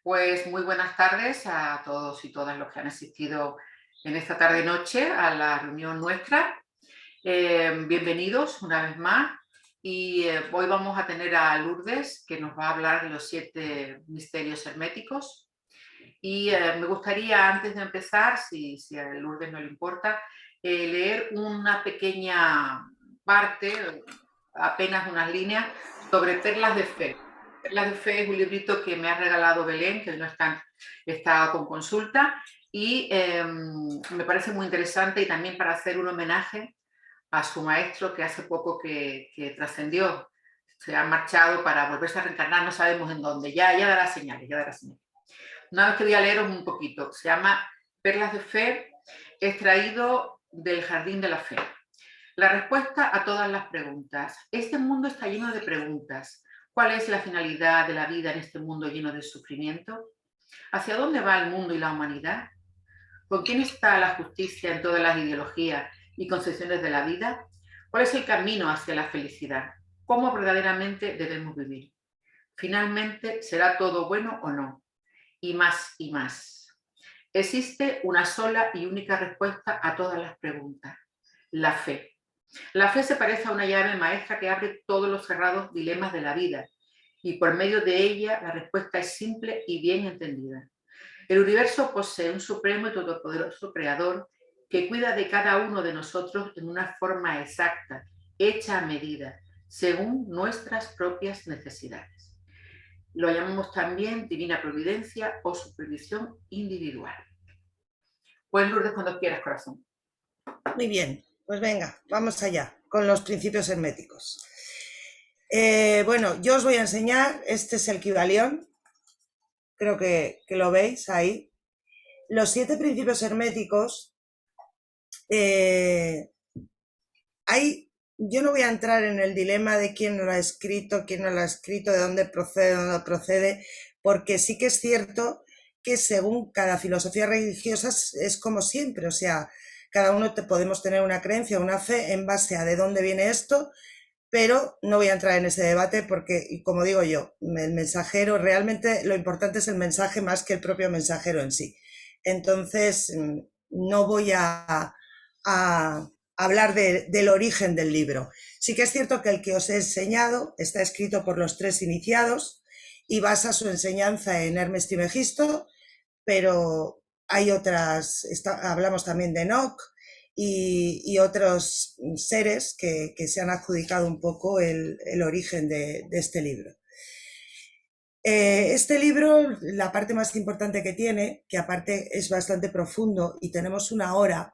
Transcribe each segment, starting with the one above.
Pues muy buenas tardes a todos y todas los que han asistido en esta tarde-noche a la reunión nuestra. Bienvenidos una vez más y hoy vamos a tener a Lourdes que nos va a hablar de los 7 misterios herméticos. Y me gustaría, antes de empezar, si a Lourdes no le importa, leer una pequeña parte, apenas unas líneas, sobre perlas de fe. Perlas de fe es un librito que me ha regalado Belén, que hoy no está con consulta, y me parece muy interesante y también para hacer un homenaje a su maestro que hace poco que trascendió. Se ha marchado para volverse a reencarnar, no sabemos en dónde. Ya dará señales, ya dará señales. Una vez que voy a leeros un poquito, se llama Perlas de Fe, extraído del Jardín de la Fe. La respuesta a todas las preguntas. Este mundo está lleno de preguntas. ¿Cuál es la finalidad de la vida en este mundo lleno de sufrimiento? ¿Hacia dónde va el mundo y la humanidad? ¿Con quién está la justicia en todas las ideologías y concepciones de la vida? ¿Cuál es el camino hacia la felicidad? ¿Cómo verdaderamente debemos vivir? Finalmente, ¿será todo bueno o no? Y más y más. Existe una sola y única respuesta a todas las preguntas: la fe. La fe se parece a una llave maestra que abre todos los cerrados dilemas de la vida, y por medio de ella la respuesta es simple y bien entendida. El universo posee un supremo y todopoderoso creador que cuida de cada uno de nosotros en una forma exacta, hecha a medida, según nuestras propias necesidades. Lo llamamos también divina providencia o supervisión individual. Pues Lourdes, cuando quieras, corazón. Muy bien, pues venga, vamos allá con los principios herméticos. Bueno, yo os voy a enseñar, este es el Kybalión, creo que lo veis ahí. Los 7 principios herméticos, yo no voy a entrar en el dilema de quién lo ha escrito, quién no lo ha escrito, de dónde procede, porque sí que es cierto que según cada filosofía religiosa es como siempre, o sea, cada uno podemos tener una creencia, una fe en base a de dónde viene esto, pero no voy a entrar en ese debate porque, como digo yo, el mensajero, realmente lo importante es el mensaje más que el propio mensajero en sí. Entonces, no voy a hablar del origen del libro. Sí que es cierto que el que os he enseñado está escrito por los 3 iniciados y basa su enseñanza en Hermes Trismegisto, pero hay otras, hablamos también de Enoch y otros seres que se han adjudicado un poco el origen de este libro. Este libro, la parte más importante que tiene, que aparte es bastante profundo y tenemos una hora,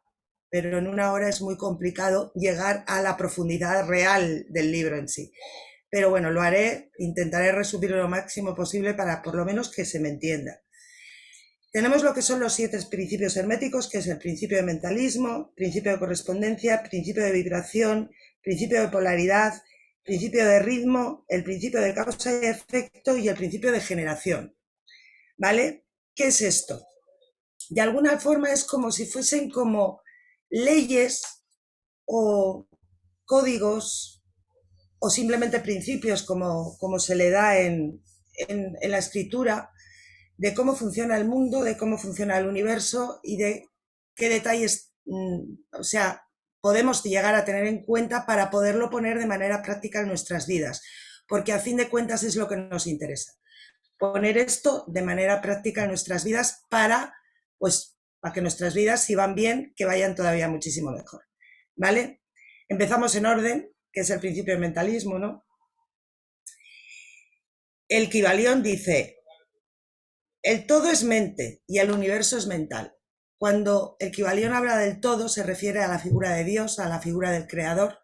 pero en una hora es muy complicado llegar a la profundidad real del libro en sí. Pero bueno, lo haré, intentaré resumirlo lo máximo posible para por lo menos que se me entienda. Tenemos lo que son los 7 principios herméticos, que es el principio de mentalismo, principio de correspondencia, principio de vibración, principio de polaridad, principio de ritmo, el principio de causa y efecto y el principio de generación. ¿Vale? ¿Qué es esto? De alguna forma es como si fuesen como leyes o códigos o simplemente principios como se le da en la escritura, de cómo funciona el mundo, de cómo funciona el universo y de qué detalles, o sea, podemos llegar a tener en cuenta para poderlo poner de manera práctica en nuestras vidas, porque a fin de cuentas es lo que nos interesa, poner esto de manera práctica en nuestras vidas para que nuestras vidas, si van bien, que vayan todavía muchísimo mejor, ¿vale? Empezamos en orden, que es el principio del mentalismo, ¿no? El Kybalión dice: el todo es mente y el universo es mental. Cuando el Kybalión habla del todo, se refiere a la figura de Dios, a la figura del creador,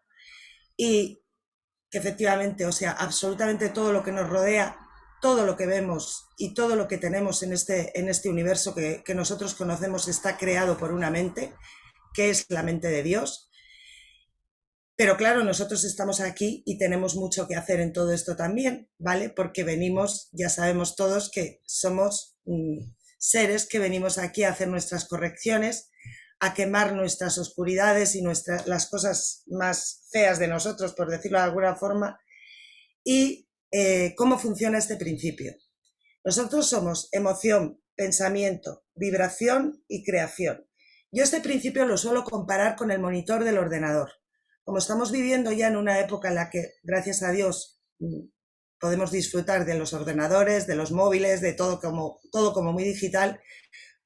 y que efectivamente, o sea, absolutamente todo lo que nos rodea, todo lo que vemos y todo lo que tenemos en este universo que nosotros conocemos está creado por una mente, que es la mente de Dios. Pero claro, nosotros estamos aquí y tenemos mucho que hacer en todo esto también, ¿vale? Porque venimos, ya sabemos todos que somos seres que venimos aquí a hacer nuestras correcciones, a quemar nuestras oscuridades y las cosas más feas de nosotros, por decirlo de alguna forma. Y cómo funciona este principio. Nosotros somos emoción, pensamiento, vibración y creación. Yo este principio lo suelo comparar con el monitor del ordenador. Como estamos viviendo ya en una época en la que, gracias a Dios, podemos disfrutar de los ordenadores, de los móviles, de todo como muy digital,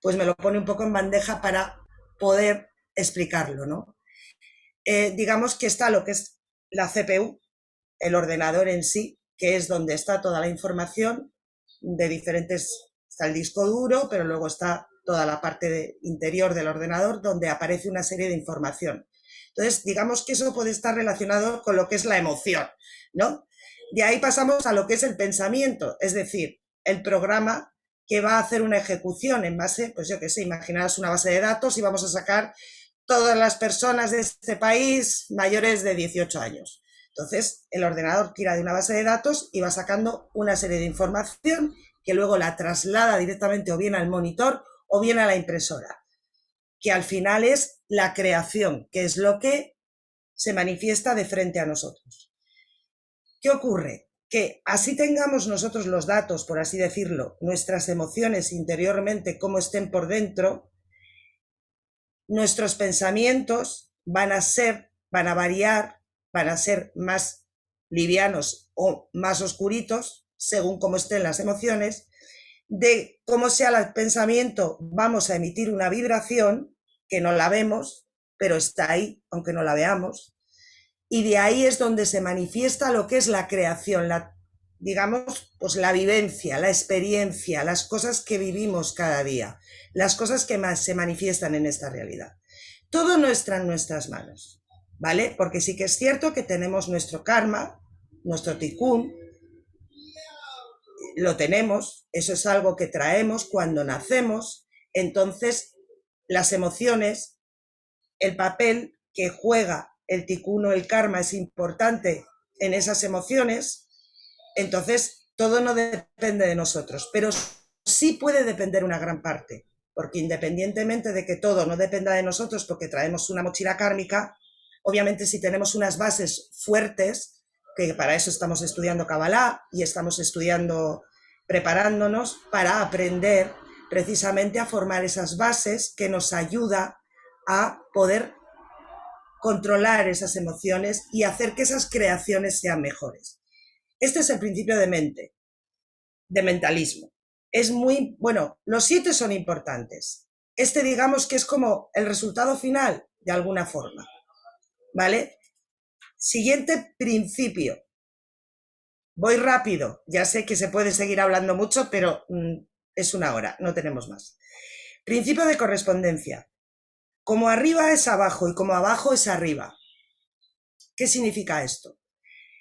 pues me lo pone un poco en bandeja para poder explicarlo, ¿no? Digamos que está lo que es la CPU, el ordenador en sí, que es donde está toda la información de diferentes, está el disco duro, pero luego está toda la parte interior del ordenador donde aparece una serie de información. Entonces, digamos que eso puede estar relacionado con lo que es la emoción, ¿no? De ahí pasamos a lo que es el pensamiento, es decir, el programa que va a hacer una ejecución en base, pues yo qué sé, imaginaos una base de datos y vamos a sacar todas las personas de este país mayores de 18 años. Entonces, el ordenador tira de una base de datos y va sacando una serie de información que luego la traslada directamente o bien al monitor o bien a la impresora, que al final es la creación, que es lo que se manifiesta de frente a nosotros. ¿Qué ocurre? Que así tengamos nosotros los datos, por así decirlo, nuestras emociones interiormente, cómo estén por dentro, nuestros pensamientos van a variar, van a ser más livianos o más oscuritos, según cómo estén las emociones. De cómo sea el pensamiento, vamos a emitir una vibración que no la vemos, pero está ahí, aunque no la veamos. Y de ahí es donde se manifiesta lo que es la creación, digamos, pues la vivencia, la experiencia, las cosas que vivimos cada día, las cosas que más se manifiestan en esta realidad. Todo no está en nuestras manos, ¿vale? Porque sí que es cierto que tenemos nuestro karma, nuestro tikkun, lo tenemos, eso es algo que traemos cuando nacemos, entonces las emociones, el papel que juega el tikkun o el karma es importante en esas emociones, entonces todo no depende de nosotros, pero sí puede depender una gran parte, porque independientemente de que todo no dependa de nosotros porque traemos una mochila kármica, obviamente si tenemos unas bases fuertes, que para eso estamos estudiando Kabbalah y estamos estudiando, preparándonos para aprender precisamente a formar esas bases que nos ayuda a poder controlar esas emociones y hacer que esas creaciones sean mejores. Este es el principio de mente, de mentalismo. Es muy, bueno, los 7 son importantes. Este digamos que es como el resultado final, de alguna forma, ¿vale? Siguiente principio. Voy rápido, ya sé que se puede seguir hablando mucho, pero es una hora, no tenemos más. Principio de correspondencia. Como arriba es abajo y como abajo es arriba. ¿Qué significa esto?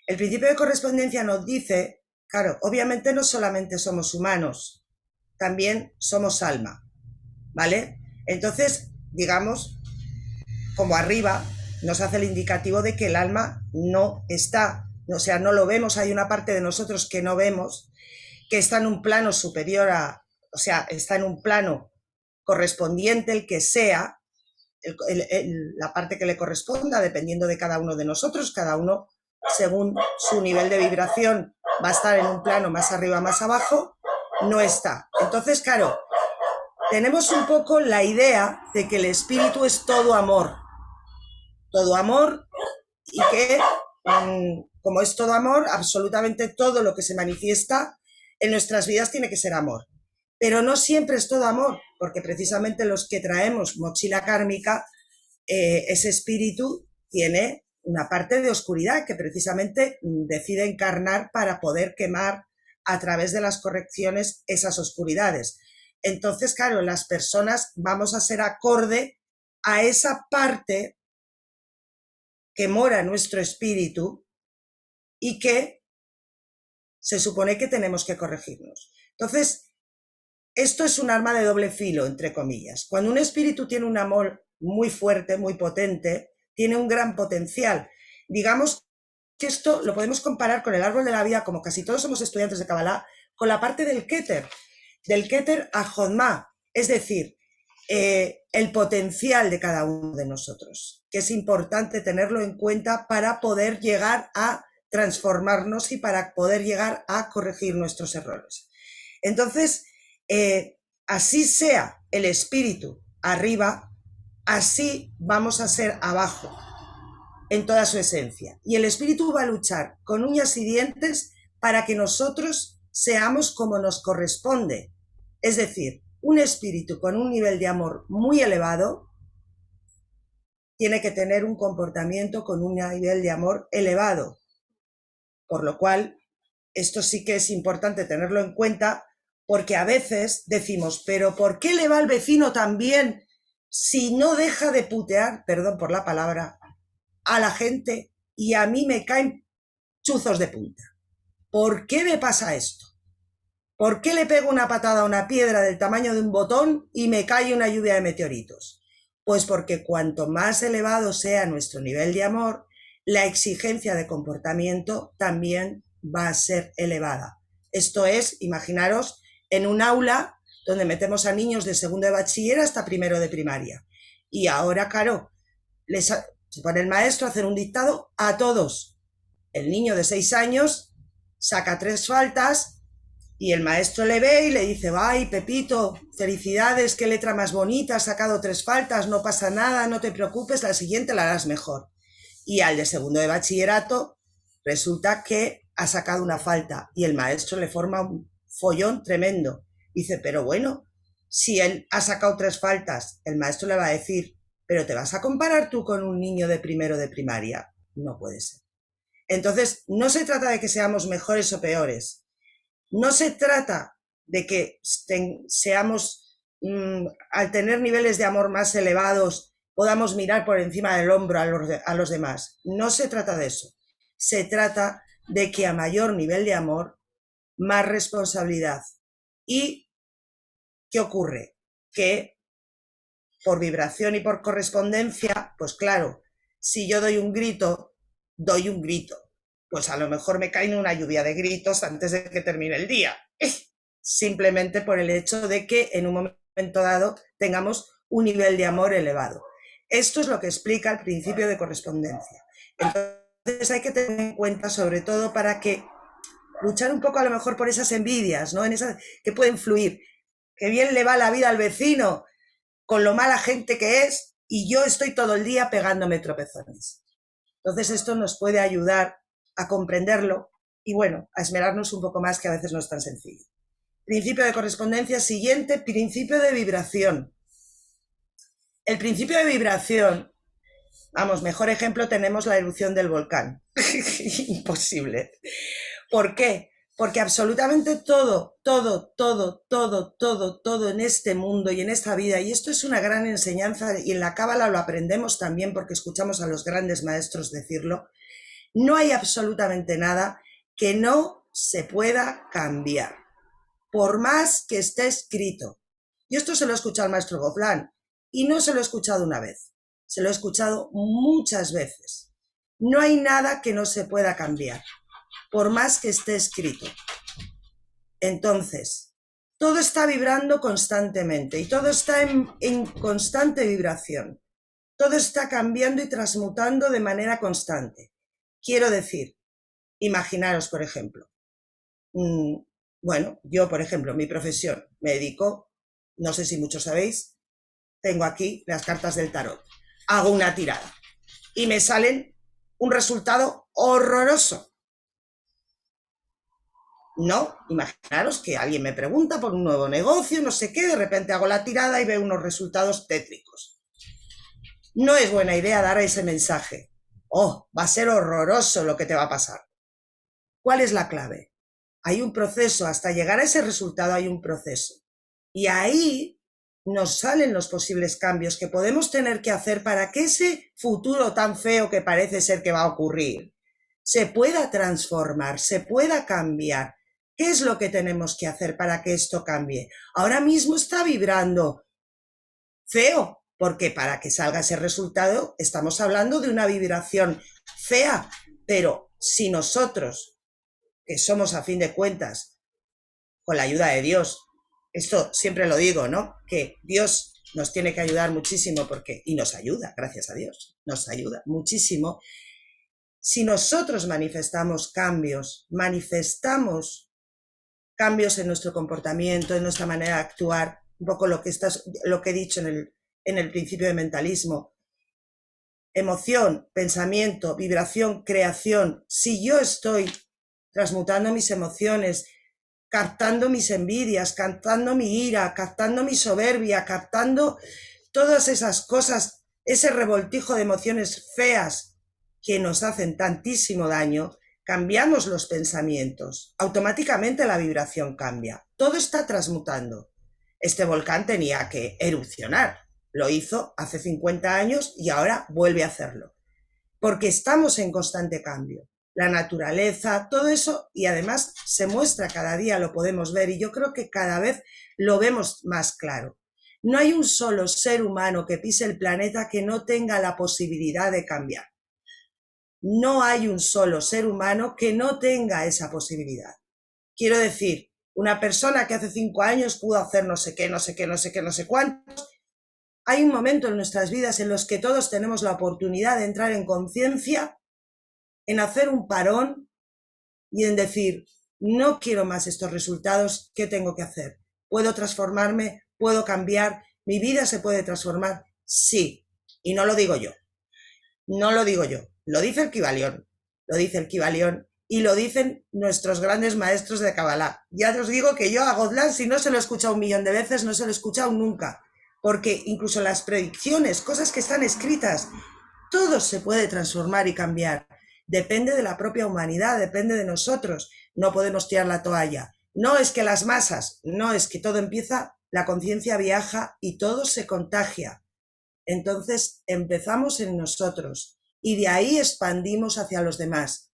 El principio de correspondencia nos dice, claro, obviamente no solamente somos humanos, también somos alma, ¿vale? Entonces, digamos, como arriba nos hace el indicativo de que el alma no está, o sea, no lo vemos, hay una parte de nosotros que no vemos, que está en un plano superior o sea, está en un plano correspondiente, el que sea, la parte que le corresponda, dependiendo de cada uno de nosotros, cada uno según su nivel de vibración va a estar en un plano más arriba, más abajo, no está. Entonces, claro, tenemos un poco la idea de que el espíritu es todo amor y que como es todo amor, absolutamente todo lo que se manifiesta en nuestras vidas tiene que ser amor. Pero no siempre es todo amor, porque precisamente los que traemos mochila kármica, ese espíritu tiene una parte de oscuridad que precisamente decide encarnar para poder quemar a través de las correcciones esas oscuridades. Entonces, claro, las personas vamos a ser acorde a esa parte que mora en nuestro espíritu y que se supone que tenemos que corregirnos. Entonces, esto es un arma de doble filo, entre comillas. Cuando un espíritu tiene un amor muy fuerte, muy potente, tiene un gran potencial. Digamos que esto lo podemos comparar con el árbol de la vida, como casi todos somos estudiantes de Kabbalah, con la parte del Keter a Jodma, es decir, el potencial de cada uno de nosotros, que es importante tenerlo en cuenta para poder llegar a transformarnos y para poder llegar a corregir nuestros errores. Entonces, así sea el espíritu arriba, así vamos a ser abajo, en toda su esencia. Y el espíritu va a luchar con uñas y dientes para que nosotros seamos como nos corresponde. Es decir, un espíritu con un nivel de amor muy elevado tiene que tener un comportamiento con un nivel de amor elevado. Por lo cual, esto sí que es importante tenerlo en cuenta, porque a veces decimos, pero ¿por qué le va al vecino tan bien si no deja de putear, perdón por la palabra, a la gente y a mí me caen chuzos de punta? ¿Por qué me pasa esto? ¿Por qué le pego una patada a una piedra del tamaño de un botón y me cae una lluvia de meteoritos? Pues porque cuanto más elevado sea nuestro nivel de amor, la exigencia de comportamiento también va a ser elevada. Esto es, imaginaros, en un aula donde metemos a niños de segundo de bachiller hasta primero de primaria. Y ahora, claro, se pone el maestro a hacer un dictado a todos. El niño de 6 años saca 3 faltas y el maestro le ve y le dice, ay, Pepito, felicidades, qué letra más bonita, has sacado 3 faltas, no pasa nada, no te preocupes, la siguiente la harás mejor. Y al de segundo de bachillerato resulta que ha sacado una falta y el maestro le forma un follón tremendo. Dice, pero bueno, si él ha sacado 3 faltas, el maestro le va a decir, pero ¿te vas a comparar tú con un niño de primero de primaria? No puede ser. Entonces, no se trata de que seamos mejores o peores. No se trata de que seamos, al tener niveles de amor más elevados, podamos mirar por encima del hombro a los demás. No se trata de eso. Se trata de que a mayor nivel de amor, más responsabilidad. ¿Y qué ocurre? Que por vibración y por correspondencia, pues claro, si yo doy un grito, pues a lo mejor me cae una lluvia de gritos antes de que termine el día. Simplemente por el hecho de que en un momento dado tengamos un nivel de amor elevado. Esto es lo que explica el principio de correspondencia. Entonces hay que tener en cuenta, sobre todo para que luchar un poco a lo mejor por esas envidias, ¿no? En esas que pueden fluir. Que bien le va la vida al vecino con lo mala gente que es y yo estoy todo el día pegándome tropezones. Entonces esto nos puede ayudar a comprenderlo y bueno, a esmerarnos un poco más, que a veces no es tan sencillo. Principio de correspondencia siguiente, principio de vibración. El principio de vibración, vamos, mejor ejemplo tenemos la erupción del volcán. Imposible. ¿Por qué? Porque absolutamente todo en este mundo y en esta vida, y esto es una gran enseñanza, y en la Cábala lo aprendemos también porque escuchamos a los grandes maestros decirlo, no hay absolutamente nada que no se pueda cambiar, por más que esté escrito. Y esto se lo he escuchado al maestro Goplan, y no se lo he escuchado una vez, se lo he escuchado muchas veces. No hay nada que no se pueda cambiar, por más que esté escrito. Entonces, todo está vibrando constantemente y todo está en constante vibración. Todo está cambiando y transmutando de manera constante. Quiero decir, imaginaros, por ejemplo, bueno, yo, por ejemplo, mi profesión, me dedico, no sé si muchos sabéis, tengo aquí las cartas del tarot. Hago una tirada y me salen un resultado horroroso. No, imaginaros que alguien me pregunta por un nuevo negocio, no sé qué, de repente hago la tirada y veo unos resultados tétricos. No es buena idea dar ese mensaje. Oh, va a ser horroroso lo que te va a pasar. ¿Cuál es la clave? Hay un proceso, hasta llegar a ese resultado hay un proceso. Y ahí nos salen los posibles cambios que podemos tener que hacer para que ese futuro tan feo que parece ser que va a ocurrir se pueda transformar, se pueda cambiar. ¿Qué es lo que tenemos que hacer para que esto cambie? Ahora mismo está vibrando feo, porque para que salga ese resultado estamos hablando de una vibración fea, pero si nosotros, que somos a fin de cuentas, con la ayuda de Dios, esto siempre lo digo, ¿no? Que Dios nos tiene que ayudar muchísimo y nos ayuda, gracias a Dios, nos ayuda muchísimo. Si nosotros manifestamos cambios, manifestamos cambios en nuestro comportamiento, en nuestra manera de actuar, un poco lo que he dicho en el principio de mentalismo. Emoción, pensamiento, vibración, creación. Si yo estoy transmutando mis emociones, captando mis envidias, captando mi ira, captando mi soberbia, captando todas esas cosas, ese revoltijo de emociones feas que nos hacen tantísimo daño, cambiamos los pensamientos, automáticamente la vibración cambia, todo está transmutando. Este volcán tenía que erupcionar, lo hizo hace 50 años y ahora vuelve a hacerlo, porque estamos en constante cambio. La naturaleza, todo eso, y además se muestra cada día, lo podemos ver, y yo creo que cada vez lo vemos más claro. No hay un solo ser humano que pise el planeta que no tenga la posibilidad de cambiar. No hay un solo ser humano que no tenga esa posibilidad. Quiero decir, una persona que hace 5 años pudo hacer no sé qué, no sé qué, no sé qué, no sé cuántos. Hay un momento en nuestras vidas en los que todos tenemos la oportunidad de entrar en conciencia, en hacer un parón y en decir, no quiero más estos resultados, ¿qué tengo que hacer? ¿Puedo transformarme? ¿Puedo cambiar? ¿Mi vida se puede transformar? Sí. Y no lo digo yo. No lo digo yo. Lo dice el Kybalión. Lo dice el Kybalión y lo dicen nuestros grandes maestros de Kabbalah. Ya os digo que yo a Godland, si no se lo he escuchado 1.000.000 de veces, no se lo he escuchado nunca. Porque incluso las predicciones, cosas que están escritas, todo se puede transformar y cambiar. Depende de la propia humanidad, depende de nosotros. No podemos tirar la toalla. No es que las masas, no es que todo empieza, la conciencia viaja y todo se contagia. Entonces empezamos en nosotros y de ahí expandimos hacia los demás.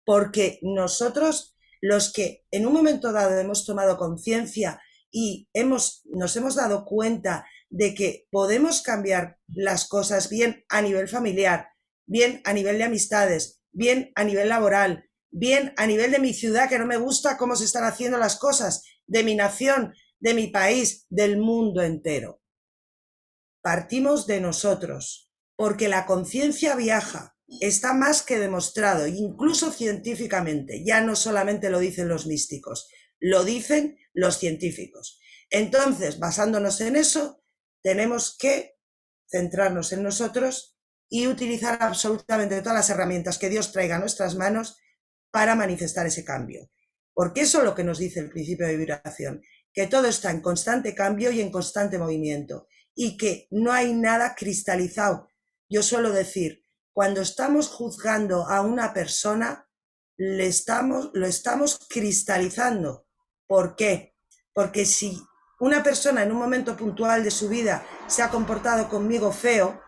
Porque nosotros, los que en un momento dado hemos tomado conciencia y nos hemos dado cuenta de que podemos cambiar las cosas bien a nivel familiar, bien a nivel de amistades, bien a nivel laboral, bien a nivel de mi ciudad, que no me gusta cómo se están haciendo las cosas, de mi nación, de mi país, del mundo entero. Partimos de nosotros, porque la conciencia viaja, está más que demostrado, incluso científicamente, ya no solamente lo dicen los místicos, lo dicen los científicos. Entonces, basándonos en eso, tenemos que centrarnos en nosotros y utilizar absolutamente todas las herramientas que Dios traiga a nuestras manos para manifestar ese cambio. Porque eso es lo que nos dice el principio de vibración, que todo está en constante cambio y en constante movimiento y que no hay nada cristalizado. Yo suelo decir, cuando estamos juzgando a una persona, lo estamos cristalizando. ¿Por qué? Porque si una persona en un momento puntual de su vida se ha comportado conmigo feo,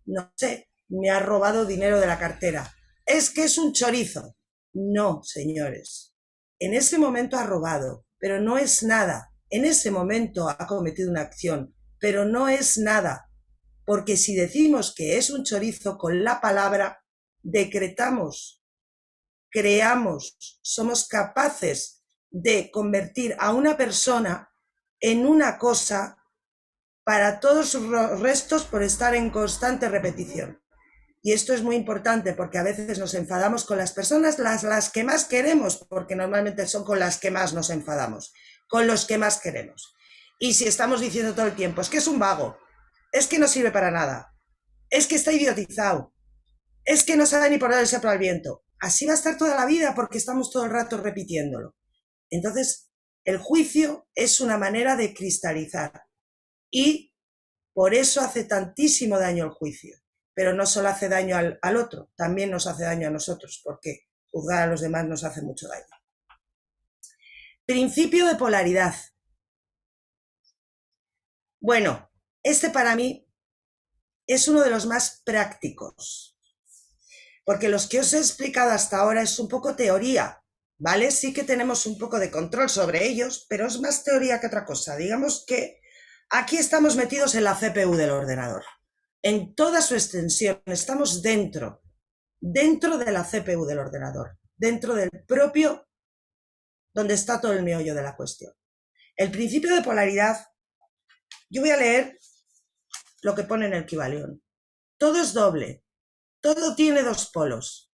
no sé, me ha robado dinero de la cartera. Es que es un chorizo. No, señores. En ese momento ha robado, pero no es nada. En ese momento ha cometido una acción, pero no es nada. Porque si decimos que es un chorizo con la palabra, decretamos, creamos, somos capaces de convertir a una persona en una cosa para todos sus restos por estar en constante repetición. Y esto es muy importante porque a veces nos enfadamos con las personas las que más queremos, porque normalmente son con las que más nos enfadamos, con los que más queremos. Y si estamos diciendo todo el tiempo, es que es un vago, es que no sirve para nada, es que está idiotizado, es que no sabe ni por dónde se sopla el viento, así va a estar toda la vida porque estamos todo el rato repitiéndolo. Entonces, el juicio es una manera de cristalizar y por eso hace tantísimo daño el juicio. Pero no solo hace daño al otro, también nos hace daño a nosotros, porque juzgar a los demás nos hace mucho daño. Principio de polaridad. Bueno, este para mí es uno de los más prácticos, porque los que os he explicado hasta ahora es un poco teoría, ¿vale? Sí que tenemos un poco de control sobre ellos, pero es más teoría que otra cosa. Digamos que aquí estamos metidos en la CPU del ordenador. En toda su extensión, estamos dentro de la CPU del ordenador, dentro del propio, donde está todo el meollo de la cuestión. El principio de polaridad, yo voy a leer lo que pone en el Kybalión. Todo es doble, todo tiene dos polos,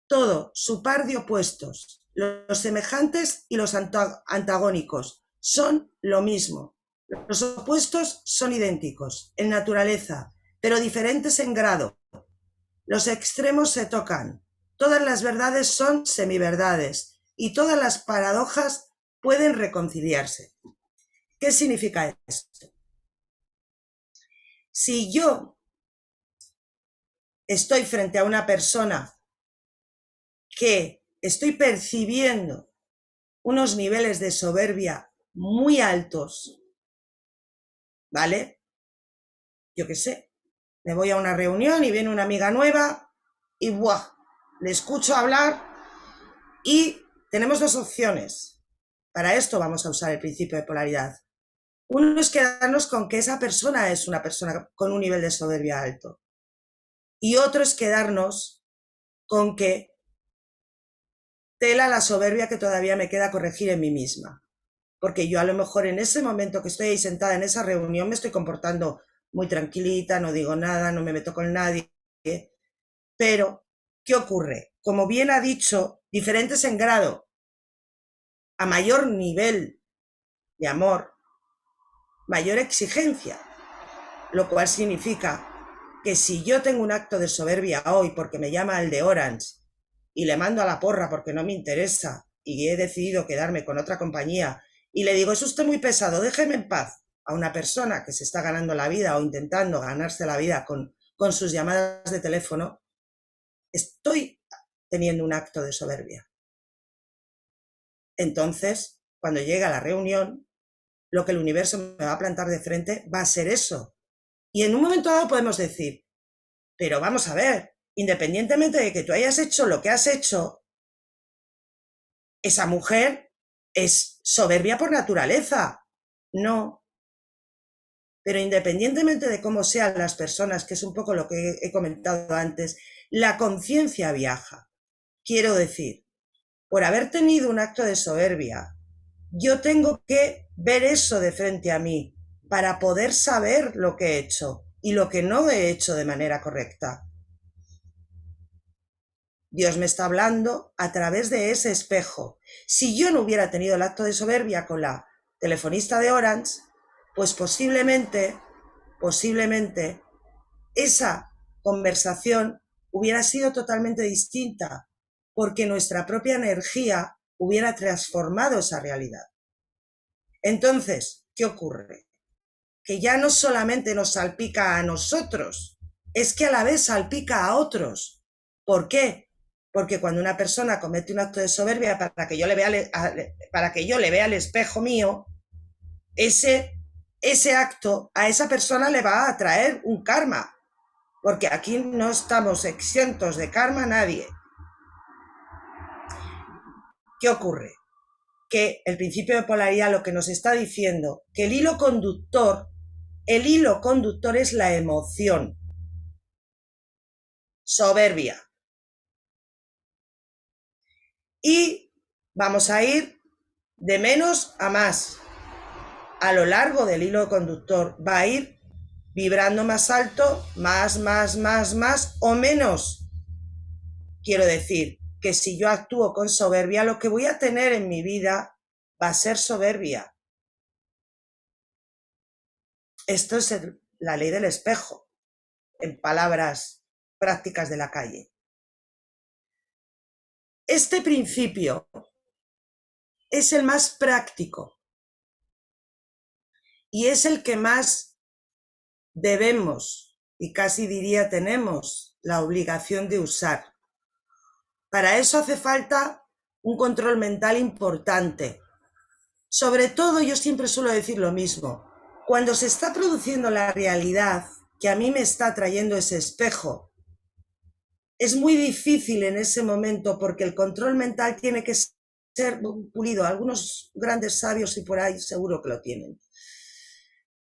todo su par de opuestos, Los semejantes y los antagónicos son lo mismo. Los opuestos son idénticos en naturaleza, pero diferentes en grado. Los extremos se tocan. Todas las verdades son semiverdades y todas las paradojas pueden reconciliarse. ¿Qué significa esto? Si yo estoy frente a una persona que estoy percibiendo unos niveles de soberbia muy altos, ¿vale? Yo qué sé, me voy a una reunión y viene una amiga nueva y ¡buah! Le escucho hablar y tenemos dos opciones. Para esto vamos a usar el principio de polaridad. Uno es quedarnos con que esa persona es una persona con un nivel de soberbia alto. Y otro es quedarnos con que tela la soberbia que todavía me queda corregir en mí misma. Porque yo a lo mejor en ese momento que estoy ahí sentada en esa reunión me estoy comportando muy tranquilita, no digo nada, no me meto con nadie. Pero, ¿qué ocurre? Como bien ha dicho, diferentes en grado, a mayor nivel de amor, mayor exigencia, lo cual significa que si yo tengo un acto de soberbia hoy porque me llama el de Orange y le mando a la porra porque no me interesa y he decidido quedarme con otra compañía y le digo, es usted muy pesado, déjeme en paz, a una persona que se está ganando la vida o intentando ganarse la vida con sus llamadas de teléfono, estoy teniendo un acto de soberbia. Entonces, cuando llegue a la reunión, lo que el universo me va a plantar de frente va a ser eso. Y en un momento dado podemos decir, pero vamos a ver, independientemente de que tú hayas hecho lo que has hecho, esa mujer es soberbia por naturaleza. No. Pero independientemente de cómo sean las personas, que es un poco lo que he comentado antes, la conciencia viaja. Quiero decir, por haber tenido un acto de soberbia, yo tengo que ver eso de frente a mí para poder saber lo que he hecho y lo que no he hecho de manera correcta. Dios me está hablando a través de ese espejo. Si yo no hubiera tenido el acto de soberbia con la telefonista de Orange, pues posiblemente esa conversación hubiera sido totalmente distinta, porque nuestra propia energía hubiera transformado esa realidad. Entonces, ¿qué ocurre? Que ya no solamente nos salpica a nosotros, es que a la vez salpica a otros. ¿Por qué? Porque cuando una persona comete un acto de soberbia para que yo le vea al espejo mío, ese acto a esa persona le va a traer un karma, porque aquí no estamos exentos de karma nadie. ¿Qué ocurre? Que el principio de polaridad lo que nos está diciendo, que el hilo conductor es la emoción. Soberbia. Y vamos a ir de menos a más. A lo largo del hilo conductor va a ir vibrando más alto, más o menos. Quiero decir que si yo actúo con soberbia, lo que voy a tener en mi vida va a ser soberbia. Esto es la ley del espejo, en palabras prácticas de la calle. Este principio es el más práctico y es el que más debemos, y casi diría tenemos, la obligación de usar. Para eso hace falta un control mental importante. Sobre todo, yo siempre suelo decir lo mismo, cuando se está produciendo la realidad que a mí me está trayendo ese espejo, es muy difícil en ese momento porque el control mental tiene que ser pulido. Algunos grandes sabios y por ahí seguro que lo tienen.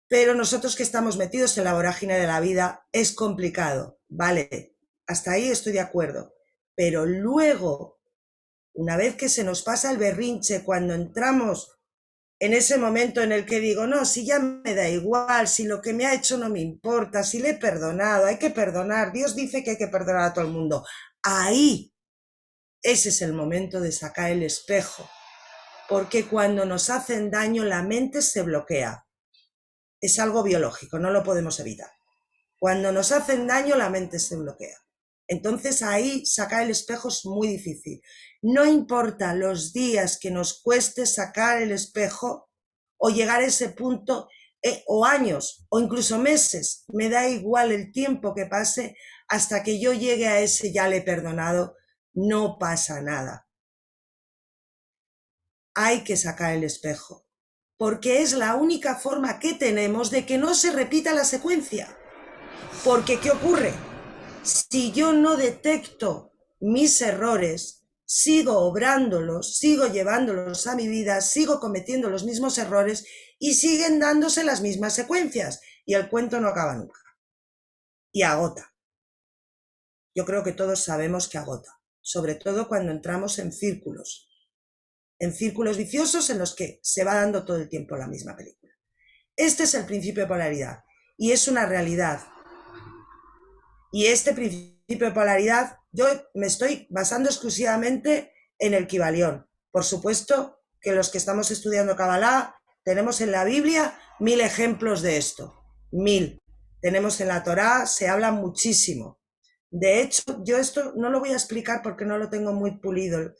Pero nosotros que estamos metidos en la vorágine de la vida es complicado, ¿vale? Hasta ahí estoy de acuerdo. Pero luego, una vez que se nos pasa el berrinche, cuando entramos en ese momento en el que digo, no, si ya me da igual, si lo que me ha hecho no me importa, si le he perdonado, hay que perdonar, Dios dice que hay que perdonar a todo el mundo. Ahí ese es el momento de sacar el espejo, porque cuando nos hacen daño la mente se bloquea. Es algo biológico, no lo podemos evitar. Cuando nos hacen daño la mente se bloquea. Entonces ahí sacar el espejo es muy difícil. No importa los días que nos cueste sacar el espejo o llegar a ese punto, o años, o incluso meses, me da igual el tiempo que pase hasta que yo llegue a ese ya le he perdonado, no pasa nada. Hay que sacar el espejo, porque es la única forma que tenemos de que no se repita la secuencia. Porque, ¿qué ocurre? Si yo no detecto mis errores, sigo obrándolos, sigo llevándolos a mi vida, sigo cometiendo los mismos errores y siguen dándose las mismas secuencias y el cuento no acaba nunca. Y agota. Yo creo que todos sabemos que agota, sobre todo cuando entramos en círculos viciosos en los que se va dando todo el tiempo la misma película. Este es el principio de polaridad y es una realidad. Y este principio de polaridad, yo me estoy basando exclusivamente en el Kybalión. Por supuesto que los que estamos estudiando Kabbalah tenemos en la Biblia 1000 ejemplos de esto. 1000. Tenemos en la Torá, se habla muchísimo. De hecho, yo esto no lo voy a explicar porque no lo tengo muy pulido.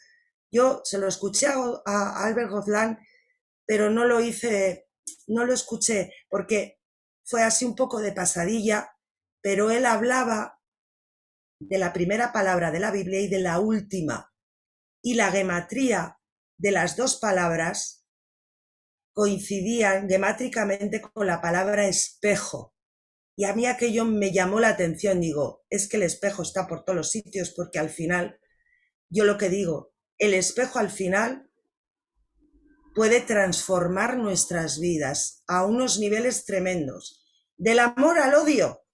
Yo se lo escuché a Albert Gozlán, pero no lo escuché porque fue así un poco de pasadilla, pero él hablaba de la primera palabra de la Biblia y de la última. Y la gematría de las dos palabras coincidían gemátricamente con la palabra espejo. Y a mí aquello me llamó la atención. Digo, es que el espejo está por todos los sitios, porque al final, yo lo que digo, el espejo al final puede transformar nuestras vidas a unos niveles tremendos. Del amor al odio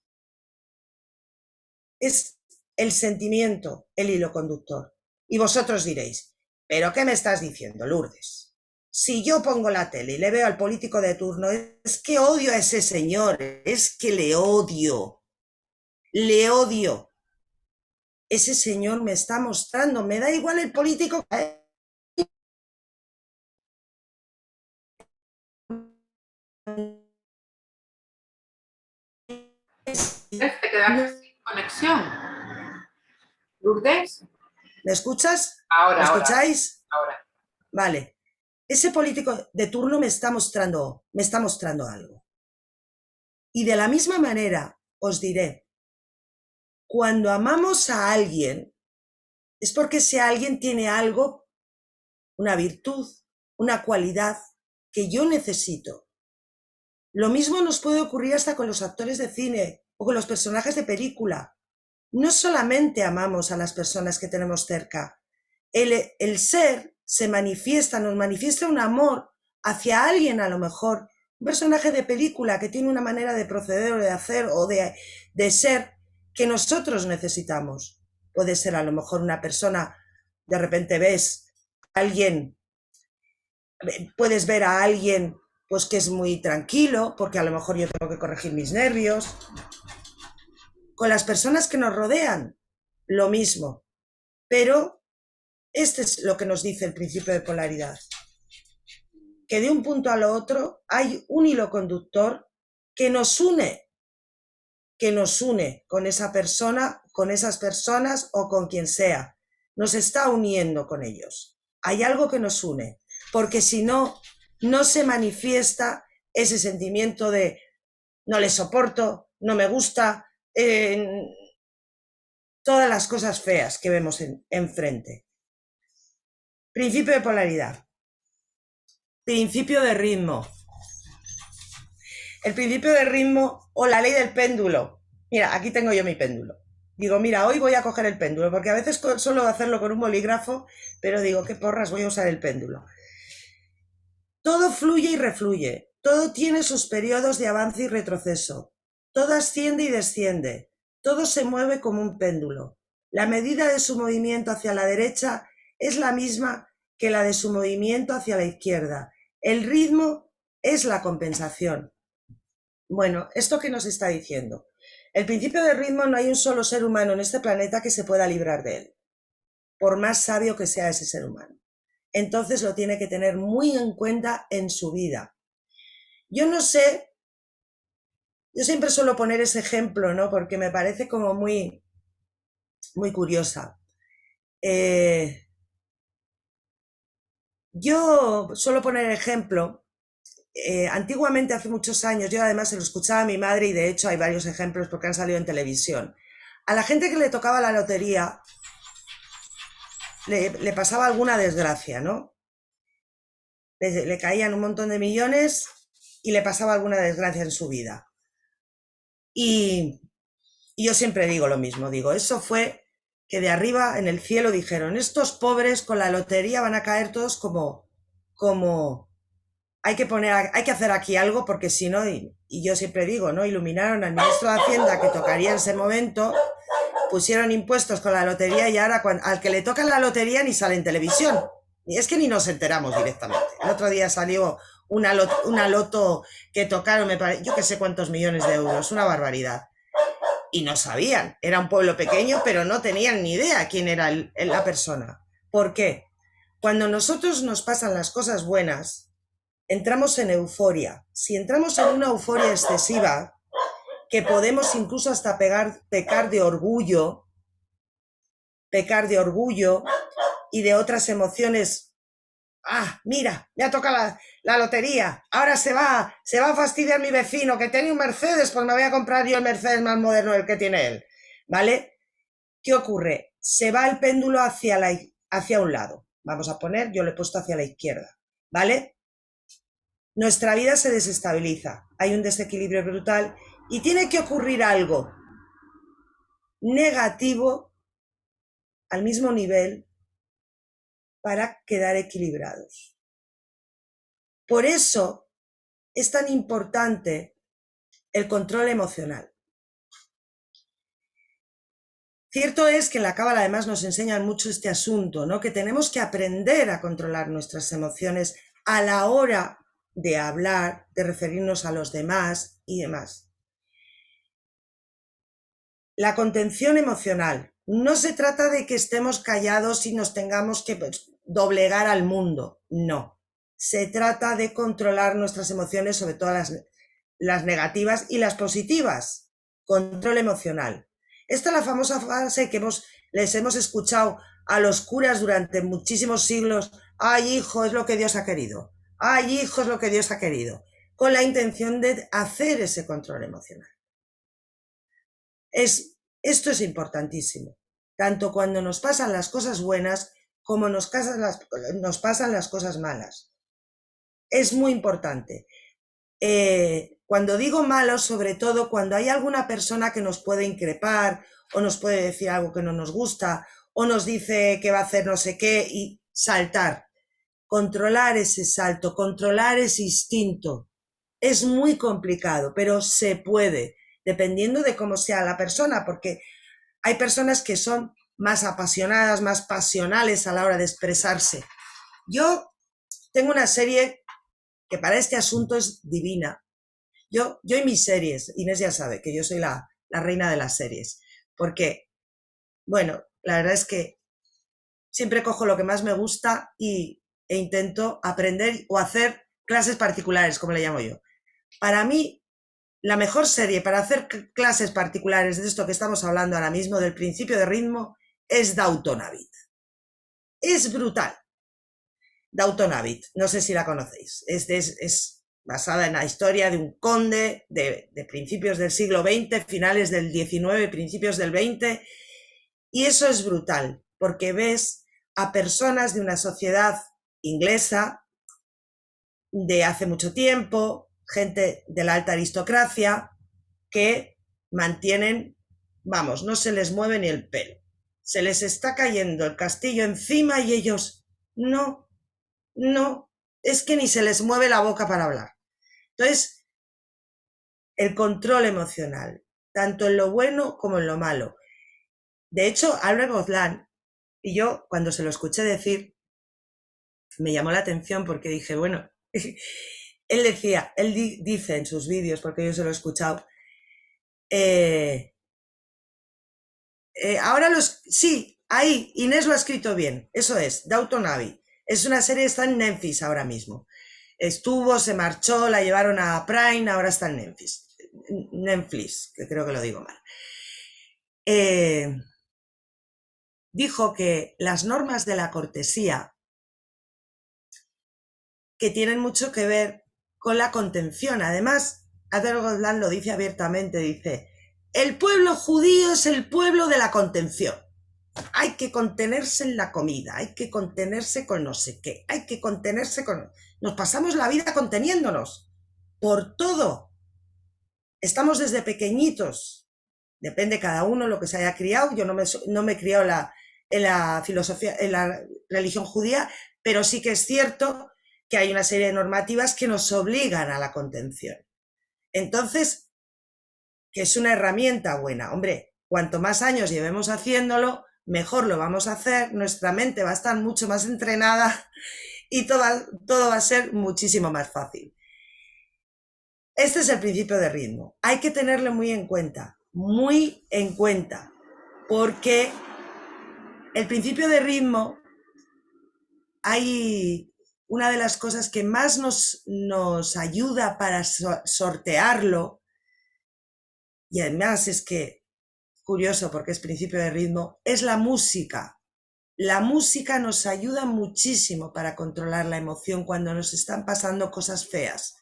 es el sentimiento, el hilo conductor. Y vosotros diréis, ¿pero qué me estás diciendo, Lourdes? Si yo pongo la tele y le veo al político de turno, es que odio a ese señor, es que le odio. Le odio. Ese señor me está mostrando, me da igual el político. Te quedaste sin conexión. Lourdes. ¿Me escuchas? Ahora, ¿Me ahora, escucháis? ahora. Vale. Ese político de turno me está mostrando algo. Y de la misma manera os diré, cuando amamos a alguien, es porque ese alguien tiene algo, una virtud, una cualidad que yo necesito. Lo mismo nos puede ocurrir hasta con los actores de cine o con los personajes de película. No solamente amamos a las personas que tenemos cerca. El ser se manifiesta, nos manifiesta un amor hacia alguien, a lo mejor, un personaje de película que tiene una manera de proceder o de hacer o de ser que nosotros necesitamos. Puede ser a lo mejor una persona, de repente ves a alguien, puedes ver a alguien pues que es muy tranquilo, porque a lo mejor yo tengo que corregir mis nervios. Con las personas que nos rodean, lo mismo. Pero este es lo que nos dice el principio de polaridad. Que de un punto a lo otro hay un hilo conductor que nos une con esa persona, con esas personas o con quien sea. Nos está uniendo con ellos. Hay algo que nos une, porque si no, no se manifiesta ese sentimiento de no le soporto, no me gusta, todas las cosas feas que vemos enfrente. Principio de polaridad. Principio de ritmo. El principio de ritmo o la ley del péndulo. Mira, aquí tengo yo mi péndulo. Digo, mira, hoy voy a coger el péndulo, porque a veces suelo hacerlo con un bolígrafo, pero digo, qué porras, voy a usar el péndulo. Todo fluye y refluye. Todo tiene sus periodos de avance y retroceso. Todo asciende y desciende. Todo se mueve como un péndulo. La medida de su movimiento hacia la derecha es la misma que la de su movimiento hacia la izquierda. El ritmo es la compensación. Bueno, ¿esto qué nos está diciendo? El principio de ritmo, no hay un solo ser humano en este planeta que se pueda librar de él. por más sabio que sea ese ser humano. Entonces lo tiene que tener muy en cuenta en su vida. Yo no sé, yo siempre suelo poner ese ejemplo, ¿no? Porque me parece como muy, muy curiosa. Yo suelo poner el ejemplo, antiguamente, hace muchos años, yo además se lo escuchaba a mi madre y de hecho hay varios ejemplos porque han salido en televisión. A la gente que le tocaba la lotería le pasaba alguna desgracia, ¿no? Le caían un montón de millones y le pasaba alguna desgracia en su vida. Y yo siempre digo lo mismo, digo, eso fue que de arriba en el cielo dijeron, estos pobres con la lotería van a caer todos como hay que hacer aquí algo porque si no, y yo siempre digo, ¿no? Iluminaron al ministro de Hacienda que tocaría en ese momento, pusieron impuestos con la lotería y ahora al que le toca la lotería ni sale en televisión. Es que ni nos enteramos directamente. El otro día salió una loto que tocaron, yo que sé cuántos millones de euros, una barbaridad. Y no sabían, era un pueblo pequeño, pero no tenían ni idea quién era la persona. ¿Por qué? Cuando nosotros nos pasan las cosas buenas, entramos en euforia. Si entramos en una euforia excesiva, que podemos incluso hasta pecar de orgullo y de otras emociones. Ah, mira, me ha tocado la lotería, ahora se va a fastidiar mi vecino que tiene un Mercedes, pues me voy a comprar yo el Mercedes más moderno del que tiene él, ¿vale? ¿Qué ocurre? Se va el péndulo hacia un lado. Vamos a poner, yo lo he puesto hacia la izquierda, ¿vale? Nuestra vida se desestabiliza, hay un desequilibrio brutal y tiene que ocurrir algo negativo al mismo nivel para quedar equilibrados. Por eso es tan importante el control emocional. Cierto es que en la Cábala además nos enseñan mucho este asunto, ¿no? Que tenemos que aprender a controlar nuestras emociones a la hora de hablar, de referirnos a los demás y demás. La contención emocional. No se trata de que estemos callados y nos tengamos que doblegar al mundo, no. Se trata de controlar nuestras emociones, sobre todo las negativas y las positivas. Control emocional. Esta es la famosa frase que les hemos escuchado a los curas durante muchísimos siglos. Ay, hijo, es lo que Dios ha querido. Ay, hijo, es lo que Dios ha querido. Con la intención de hacer ese control emocional. Esto es importantísimo, tanto cuando nos pasan las cosas buenas como nos pasan las cosas malas. Es muy importante. Cuando digo malo, sobre todo cuando hay alguna persona que nos puede increpar o nos puede decir algo que no nos gusta o nos dice que va a hacer no sé qué y saltar. Controlar ese salto, controlar ese instinto. Es muy complicado, pero se puede, dependiendo de cómo sea la persona, porque hay personas que son más apasionadas, más pasionales a la hora de expresarse. Yo tengo una serie que para este asunto es divina. Yo y mis series, Inés ya sabe que yo soy la reina de las series, porque, bueno, la verdad es que siempre cojo lo que más me gusta e intento aprender o hacer clases particulares, como le llamo yo. Para mí, la mejor serie para hacer clases particulares de esto que estamos hablando ahora mismo, del principio de ritmo, es Downton Abbey. Es brutal. Downton Abbey, no sé si la conocéis. Es basada en la historia de un conde de principios del siglo XX, finales del XIX, principios del XX, y eso es brutal, porque ves a personas de una sociedad inglesa de hace mucho tiempo, gente de la alta aristocracia, que mantienen, vamos, no se les mueve ni el pelo. Se les está cayendo el castillo encima y ellos, no, es que ni se les mueve la boca para hablar. Entonces, el control emocional, tanto en lo bueno como en lo malo. De hecho, Albert Gozlán, y yo cuando se lo escuché decir, me llamó la atención porque dije, bueno, él dice en sus vídeos, porque yo se lo he ahora Ahí, Inés lo ha escrito bien, eso es, Downton Abbey. Es una serie que está en Netflix ahora mismo. Estuvo, se marchó, la llevaron a Prime, ahora está en Netflix. Netflix, que creo que lo digo mal. Dijo que las normas de la cortesía, que tienen mucho que ver con la contención. Además, Adele Gosland lo dice abiertamente, dice, el pueblo judío es el pueblo de la contención. Hay que contenerse en la comida, hay que contenerse con no sé qué, hay que contenerse con... Nos pasamos la vida conteniéndonos por todo. Estamos desde pequeñitos. Depende cada uno lo que se haya criado. Yo no me he criado en la filosofía, en la religión judía, pero sí que es cierto que hay una serie de normativas que nos obligan a la contención. Entonces, que es una herramienta buena. Hombre, cuanto más años llevemos haciéndolo, mejor lo vamos a hacer, nuestra mente va a estar mucho más entrenada y todo va a ser muchísimo más fácil. Este es el principio de ritmo. Hay que tenerlo muy en cuenta, porque el principio de ritmo, hay una de las cosas que más nos ayuda para sortearlo, y además es que, curioso porque es principio de ritmo, es la música. La música nos ayuda muchísimo para controlar la emoción cuando nos están pasando cosas feas.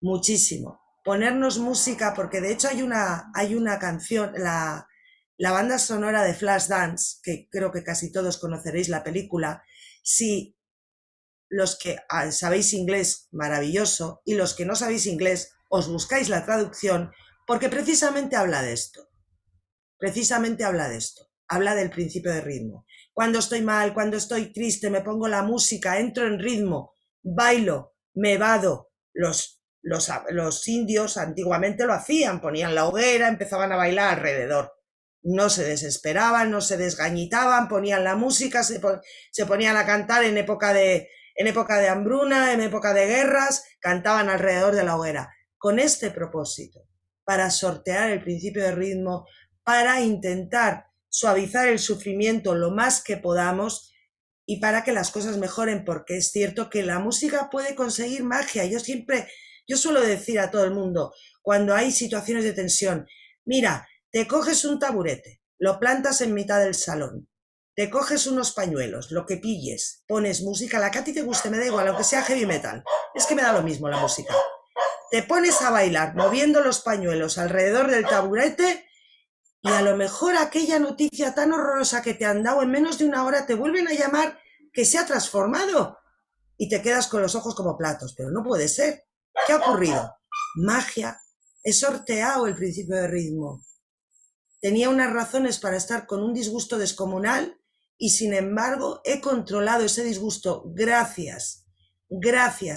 Muchísimo. Ponernos música, porque de hecho hay una canción, la banda sonora de Flashdance, que creo que casi todos conoceréis la película. Si los que sabéis inglés, maravilloso, y los que no sabéis inglés, os buscáis la traducción, porque precisamente habla de esto. Habla del principio de ritmo. Cuando estoy mal, cuando estoy triste, me pongo la música, entro en ritmo, bailo, me vado. Los indios antiguamente lo hacían, ponían la hoguera, empezaban a bailar alrededor. No se desesperaban, no se desgañitaban, ponían la música, se ponían a cantar en época de hambruna, en época de guerras, cantaban alrededor de la hoguera. Con este propósito, para sortear el principio de ritmo, para intentar suavizar el sufrimiento lo más que podamos y para que las cosas mejoren, porque es cierto que la música puede conseguir magia. Yo suelo decir a todo el mundo, cuando hay situaciones de tensión, mira, te coges un taburete, lo plantas en mitad del salón, te coges unos pañuelos, lo que pilles, pones música, la que a ti te guste, me da igual, aunque sea heavy metal, es que me da lo mismo la música. Te pones a bailar moviendo los pañuelos alrededor del taburete y a lo mejor aquella noticia tan horrorosa que te han dado en menos de una hora te vuelven a llamar que se ha transformado y te quedas con los ojos como platos, pero no puede ser. ¿Qué ha ocurrido? Magia. He sorteado el principio de ritmo. Tenía unas razones para estar con un disgusto descomunal y sin embargo he controlado ese disgusto gracias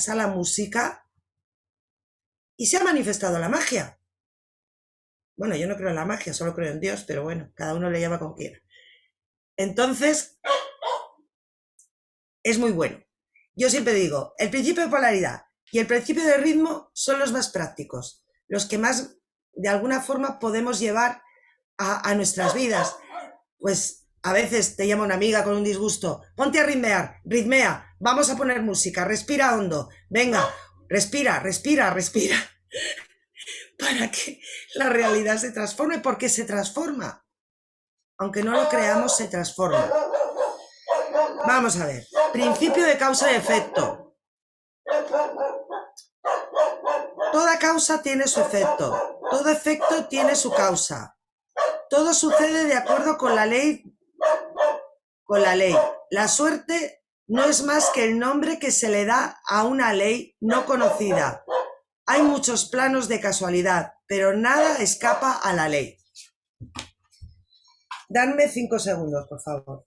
a la música y se ha manifestado la magia. Bueno, yo no creo en la magia, solo creo en Dios, pero bueno, cada uno le llama como quiera. Entonces, es muy bueno. Yo siempre digo, el principio de polaridad y el principio de ritmo son los más prácticos, los que más, de alguna forma, podemos llevar a nuestras vidas. Pues a veces te llama una amiga con un disgusto, ponte a ritmea, vamos a poner música, respira hondo, venga, respira, para que la realidad se transforme, porque se transforma. Aunque no lo creamos, se transforma. Vamos a ver. Principio de causa y efecto. Toda causa tiene su efecto. Todo efecto tiene su causa. Todo sucede de acuerdo con la ley. La suerte no es más que el nombre que se le da a una ley no conocida. Hay muchos planos de casualidad, pero nada escapa a la ley. Dadme 5 segundos, por favor.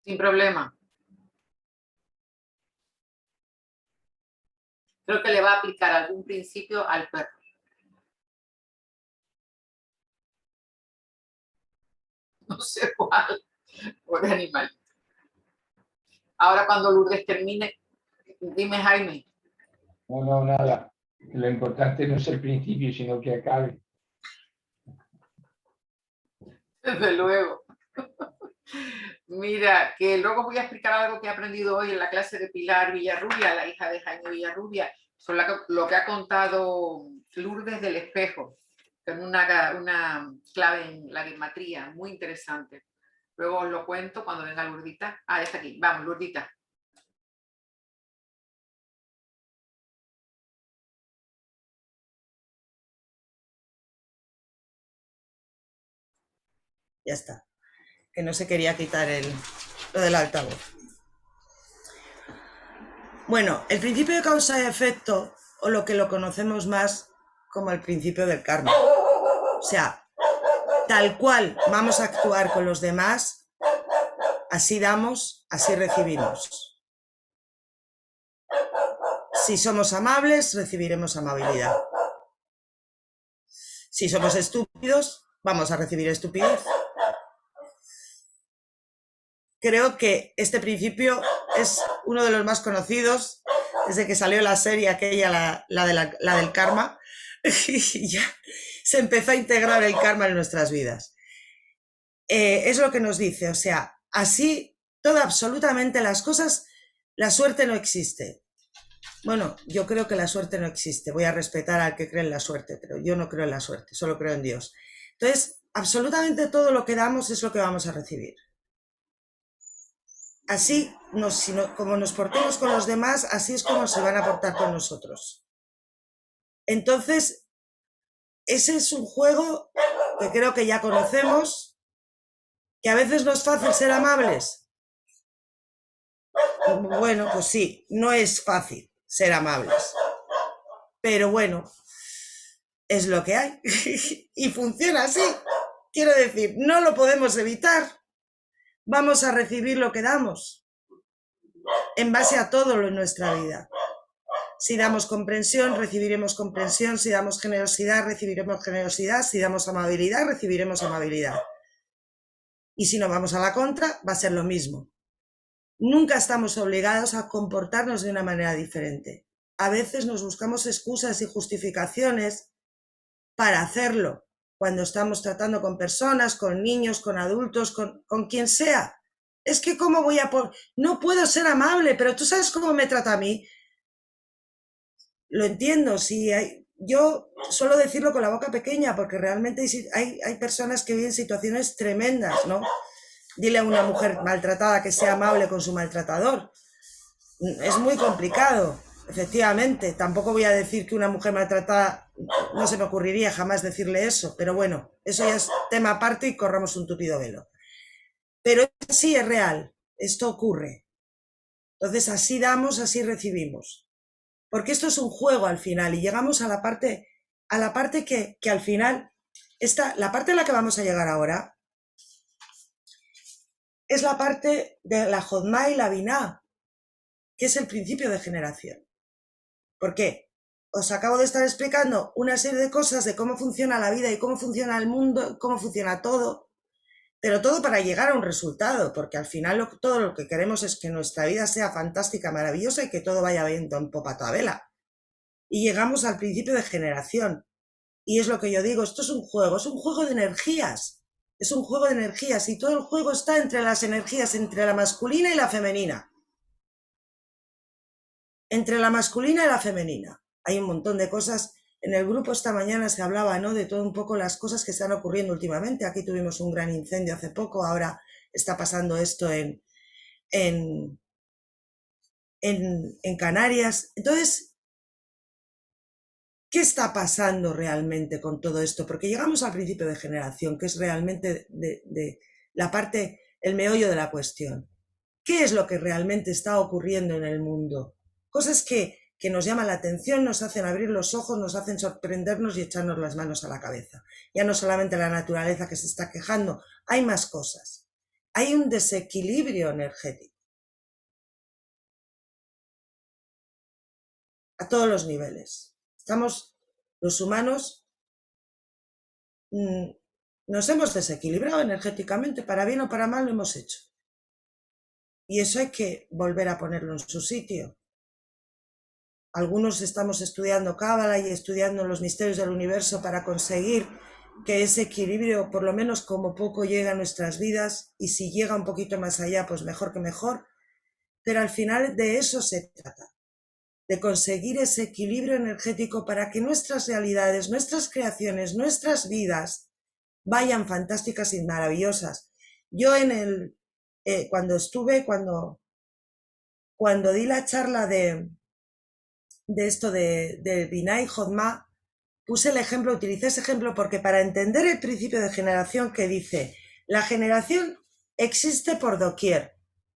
Sin problema. Creo que le va a aplicar algún principio al perro. No sé cuál, por animal. Ahora cuando Lourdes termine, dime, Jaime. No, nada. Lo importante no es el principio, sino que acabe. Desde luego. Mira, que luego voy a explicar algo que he aprendido hoy en la clase de Pilar Villarrubia, la hija de Jaime Villarrubia, sobre lo que ha contado Lourdes del Espejo, con una clave en la gematría muy interesante. Luego os lo cuento cuando venga Lourdita. Ah, ya está aquí. Vamos, Lourdita. Ya está. Que no se quería quitar lo del altavoz. Bueno, el principio de causa y efecto, o lo que lo conocemos más como el principio del karma. O sea, tal cual vamos a actuar con los demás, así damos, así recibimos. Si somos amables, recibiremos amabilidad. Si somos estúpidos, vamos a recibir estupidez. Creo que este principio es uno de los más conocidos desde que salió la serie aquella, la del karma, y ya se empezó a integrar el karma en nuestras vidas. Es lo que nos dice, o sea, así, absolutamente las cosas, la suerte no existe. Bueno, yo creo que la suerte no existe, voy a respetar al que cree en la suerte, pero yo no creo en la suerte, solo creo en Dios. Entonces, absolutamente todo lo que damos es lo que vamos a recibir. Así, como nos portemos con los demás, así es como se van a portar con nosotros. Entonces, ese es un juego que creo que ya conocemos, que a veces no es fácil ser amables. Bueno, pues sí, no es fácil ser amables. Pero bueno, es lo que hay. Y funciona así. Quiero decir, no lo podemos evitar. Vamos a recibir lo que damos en base a todo lo en nuestra vida. Si damos comprensión, recibiremos comprensión. Si damos generosidad, recibiremos generosidad. Si damos amabilidad, recibiremos amabilidad. Y si nos vamos a la contra, va a ser lo mismo. Nunca estamos obligados a comportarnos de una manera diferente. A veces nos buscamos excusas y justificaciones para hacerlo, cuando estamos tratando con personas, con niños, con adultos, con quien sea. Es que ¿cómo voy a no puedo ser amable, pero tú sabes cómo me trata a mí. Lo entiendo, sí, yo suelo decirlo con la boca pequeña, porque realmente hay personas que viven situaciones tremendas, ¿no? Dile a una mujer maltratada que sea amable con su maltratador. Es muy complicado, efectivamente. Tampoco voy a decir que una mujer maltratada, no se me ocurriría jamás decirle eso, pero bueno, eso ya es tema aparte y corramos un tupido velo. Pero sí es real, esto ocurre. Entonces así damos, así recibimos. Porque esto es un juego al final y llegamos a la parte que al final, la parte en la que vamos a llegar ahora, es la parte de la Jodma y la Binah, que es el principio de generación. ¿Por qué? Os acabo de estar explicando una serie de cosas de cómo funciona la vida y cómo funciona el mundo, cómo funciona todo, pero todo para llegar a un resultado, porque al final todo lo que queremos es que nuestra vida sea fantástica, maravillosa y que todo vaya viento en popa toda vela. Y llegamos al principio de generación. Y es lo que yo digo, esto es un juego de energías. Es un juego de energías y todo el juego está entre las energías, entre la masculina y la femenina. Entre la masculina y la femenina. Hay un montón de cosas. En el grupo esta mañana se hablaba, ¿no?, de todo un poco las cosas que están ocurriendo últimamente. Aquí tuvimos un gran incendio hace poco, ahora está pasando esto en Canarias. Entonces, ¿qué está pasando realmente con todo esto? Porque llegamos al principio de generación, que es realmente de la parte, el meollo de la cuestión. ¿Qué es lo que realmente está ocurriendo en el mundo? Cosas que nos llaman la atención, nos hacen abrir los ojos, nos hacen sorprendernos y echarnos las manos a la cabeza. Ya no solamente la naturaleza que se está quejando, hay más cosas. Hay un desequilibrio energético. A todos los niveles. Los humanos, nos hemos desequilibrado energéticamente, para bien o para mal lo hemos hecho. Y eso hay que volver a ponerlo en su sitio. Algunos estamos estudiando Cábala y estudiando los misterios del universo para conseguir que ese equilibrio, por lo menos como poco, llega a nuestras vidas, y si llega un poquito más allá, pues mejor que mejor, pero al final de eso se trata, de conseguir ese equilibrio energético para que nuestras realidades, nuestras creaciones, nuestras vidas vayan fantásticas y maravillosas. Yo cuando di la charla de esto de Binay Hodma, puse el ejemplo, utilicé ese ejemplo porque para entender el principio de generación que dice, la generación existe por doquier,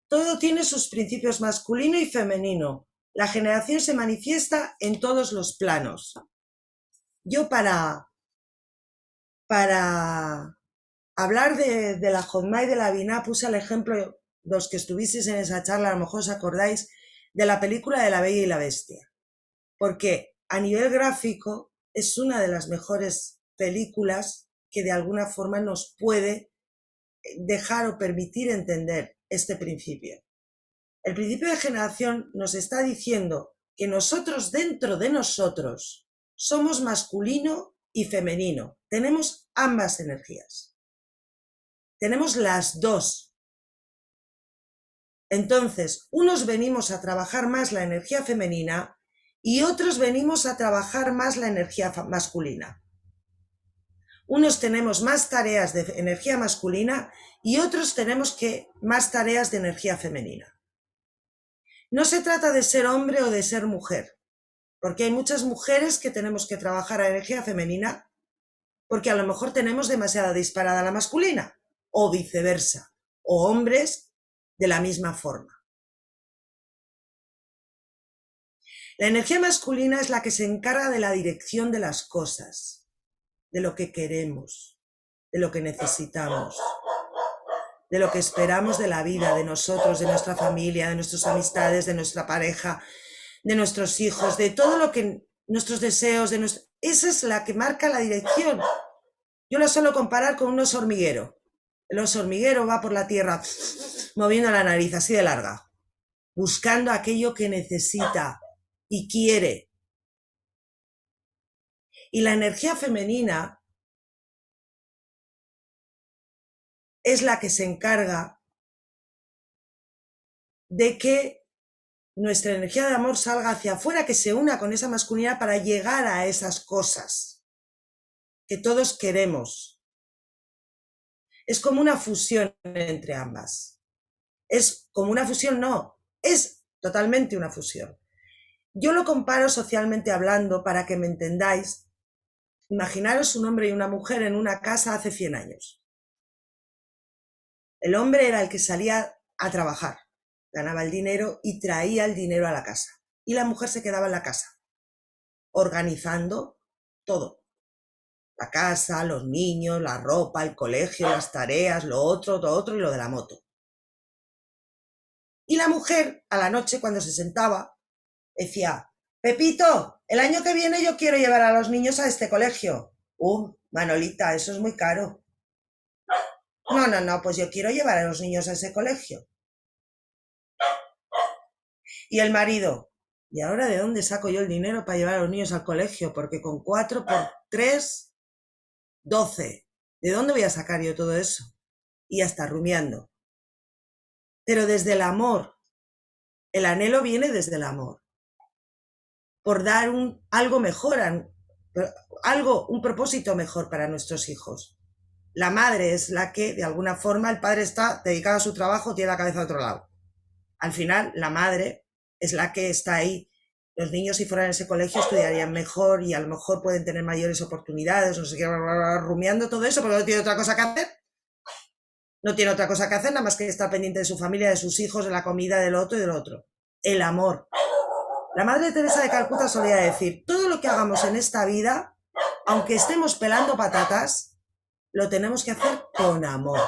todo tiene sus principios masculino y femenino, la generación se manifiesta en todos los planos. Yo para hablar de la Hodma y de la Binah puse el ejemplo, los que estuvisteis en esa charla, a lo mejor os acordáis, de la película de La Bella y la Bestia, porque a nivel gráfico es una de las mejores películas que de alguna forma nos puede dejar o permitir entender este principio. El principio de generación nos está diciendo que nosotros, dentro de nosotros, somos masculino y femenino. Tenemos ambas energías. Tenemos las dos. Entonces, unos venimos a trabajar más la energía femenina y otros venimos a trabajar más la energía masculina. Unos tenemos más tareas de energía masculina y otros tenemos más tareas de energía femenina. No se trata de ser hombre o de ser mujer, porque hay muchas mujeres que tenemos que trabajar la energía femenina porque a lo mejor tenemos demasiada disparada la masculina, o viceversa, o hombres de la misma forma. La energía masculina es la que se encarga de la dirección de las cosas, de lo que queremos, de lo que necesitamos, de lo que esperamos de la vida, de nosotros, de nuestra familia, de nuestras amistades, de nuestra pareja, de nuestros hijos, de todo lo que, nuestros deseos, esa es la que marca la dirección. Yo la suelo comparar con un oso hormiguero. El oso hormiguero va por la tierra moviendo la nariz así de larga, buscando aquello que necesita y quiere. Y la energía femenina es la que se encarga de que nuestra energía de amor salga hacia afuera, que se una con esa masculinidad para llegar a esas cosas que todos queremos. Es como una fusión entre ambas. Es como una fusión, no, es totalmente una fusión. Yo lo comparo socialmente hablando para que me entendáis. Imaginaros un hombre y una mujer en una casa hace 100 años. El hombre era el que salía a trabajar, ganaba el dinero y traía el dinero a la casa. Y la mujer se quedaba en la casa, organizando todo. La casa, los niños, la ropa, el colegio, las tareas, lo otro y lo de la moto. Y la mujer, a la noche, cuando se sentaba, decía, Pepito, el año que viene yo quiero llevar a los niños a este colegio. Manolita, eso es muy caro. No, pues yo quiero llevar a los niños a ese colegio. Y el marido, ¿y ahora de dónde saco yo el dinero para llevar a los niños al colegio? Porque con 4 por 3, 12. ¿De dónde voy a sacar yo todo eso? Y hasta rumiando. Pero desde el amor. El anhelo viene desde el amor. Por dar algo mejor, un propósito mejor para nuestros hijos. La madre es la que, de alguna forma, el padre está dedicado a su trabajo, tiene la cabeza a otro lado. Al final, la madre es la que está ahí. Los niños, si fueran en ese colegio, estudiarían mejor y a lo mejor pueden tener mayores oportunidades, no sé qué, rumiando todo eso, porque no tiene otra cosa que hacer. No tiene otra cosa que hacer, nada más que estar pendiente de su familia, de sus hijos, de la comida, del otro y del otro. El amor. La Madre Teresa de Calcuta solía decir, todo lo que hagamos en esta vida, aunque estemos pelando patatas, lo tenemos que hacer con amor.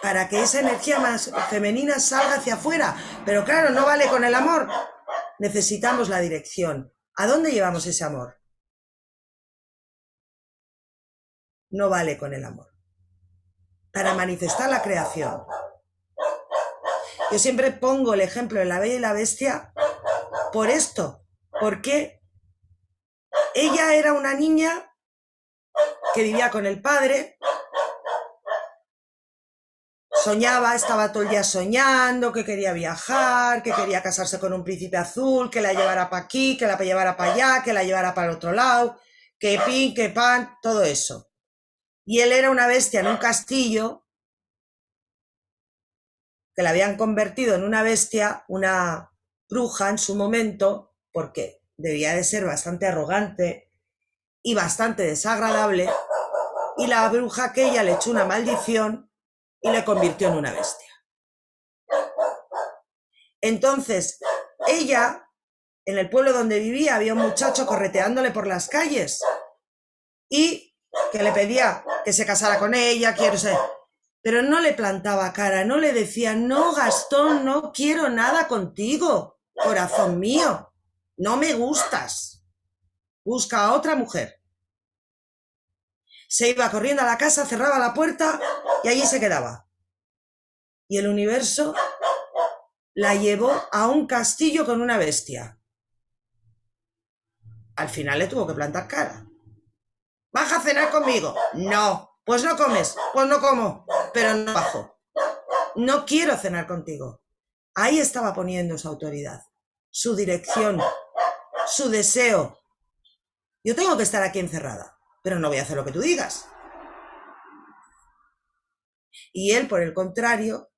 Para que esa energía más femenina salga hacia afuera. Pero claro, no vale con el amor. Necesitamos la dirección. ¿A dónde llevamos ese amor? No vale con el amor. Para manifestar la creación. Yo siempre pongo el ejemplo de La Bella y la Bestia por esto. ¿Por qué? Ella era una niña que vivía con el padre, soñaba, estaba todo el día soñando, que quería viajar, que quería casarse con un príncipe azul, que la llevara para aquí, que la llevara para allá, que la llevara para el otro lado, que pin, que pan, todo eso. Y él era una bestia en un castillo, que la habían convertido en una bestia, una bruja en su momento, porque debía de ser bastante arrogante y bastante desagradable, y la bruja aquella le echó una maldición y le convirtió en una bestia. Entonces, ella, en el pueblo donde vivía, había un muchacho correteándole por las calles y que le pedía que se casara con ella, quiero ser, pero no le plantaba cara, no le decía, no, Gastón, no quiero nada contigo, corazón mío, no me gustas, busca a otra mujer. Se iba corriendo a la casa, cerraba la puerta y allí se quedaba. Y el universo la llevó a un castillo con una bestia. Al final le tuvo que plantar cara. ¿Baja a cenar conmigo? No. Pues no comes. Pues no como. Pero no bajo. No quiero cenar contigo. Ahí estaba poniendo su autoridad, su dirección, su deseo. Yo tengo que estar aquí encerrada, pero no voy a hacer lo que tú digas. Y él, por el contrario,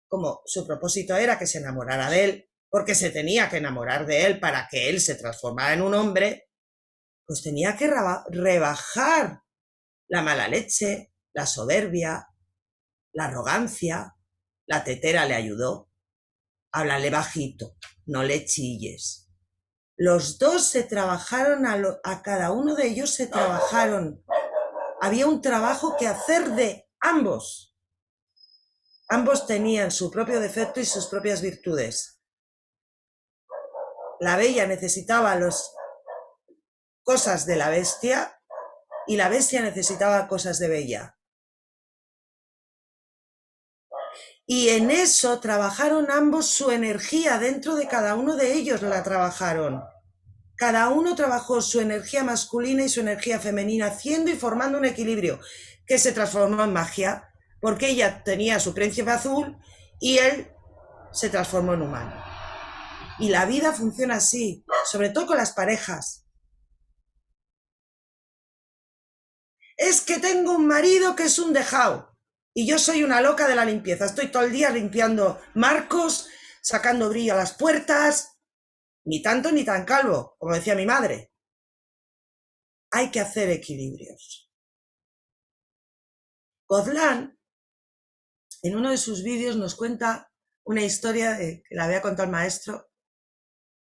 como su propósito era que se enamorara de él, porque se tenía que enamorar de él para que él se transformara en un hombre, pues tenía que rebajar la mala leche, la soberbia, la arrogancia. La tetera le ayudó. Háblale bajito, no le chilles. Los dos se trabajaron, a cada uno de ellos se trabajaron. Había un trabajo que hacer de ambos. Ambos tenían su propio defecto y sus propias virtudes. La bella necesitaba las cosas de la bestia y la bestia necesitaba cosas de bella. Y en eso trabajaron ambos su energía, dentro de cada uno de ellos la trabajaron. Cada uno trabajó su energía masculina y su energía femenina, haciendo y formando un equilibrio que se transformó en magia, porque ella tenía su príncipe azul y él se transformó en humano. Y la vida funciona así, sobre todo con las parejas. Es que tengo un marido que es un dejado y yo soy una loca de la limpieza. Estoy todo el día limpiando marcos, sacando brillo a las puertas. Ni tanto ni tan calvo, como decía mi madre. Hay que hacer equilibrios. Gozlán, en uno de sus vídeos, nos cuenta una historia que la había contado el maestro,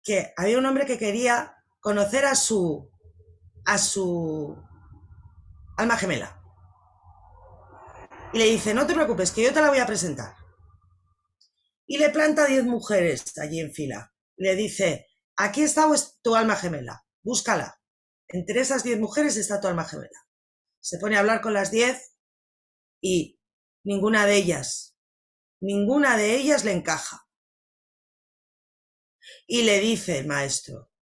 que había un hombre que quería conocer a su alma gemela. Y le dice, no te preocupes, que yo te la voy a presentar. Y le planta 10 mujeres allí en fila. Y le dice, aquí está tu alma gemela, búscala. Entre esas 10 mujeres está tu alma gemela. Se pone a hablar con las 10 y ninguna de ellas le encaja. Y le dice el maestro,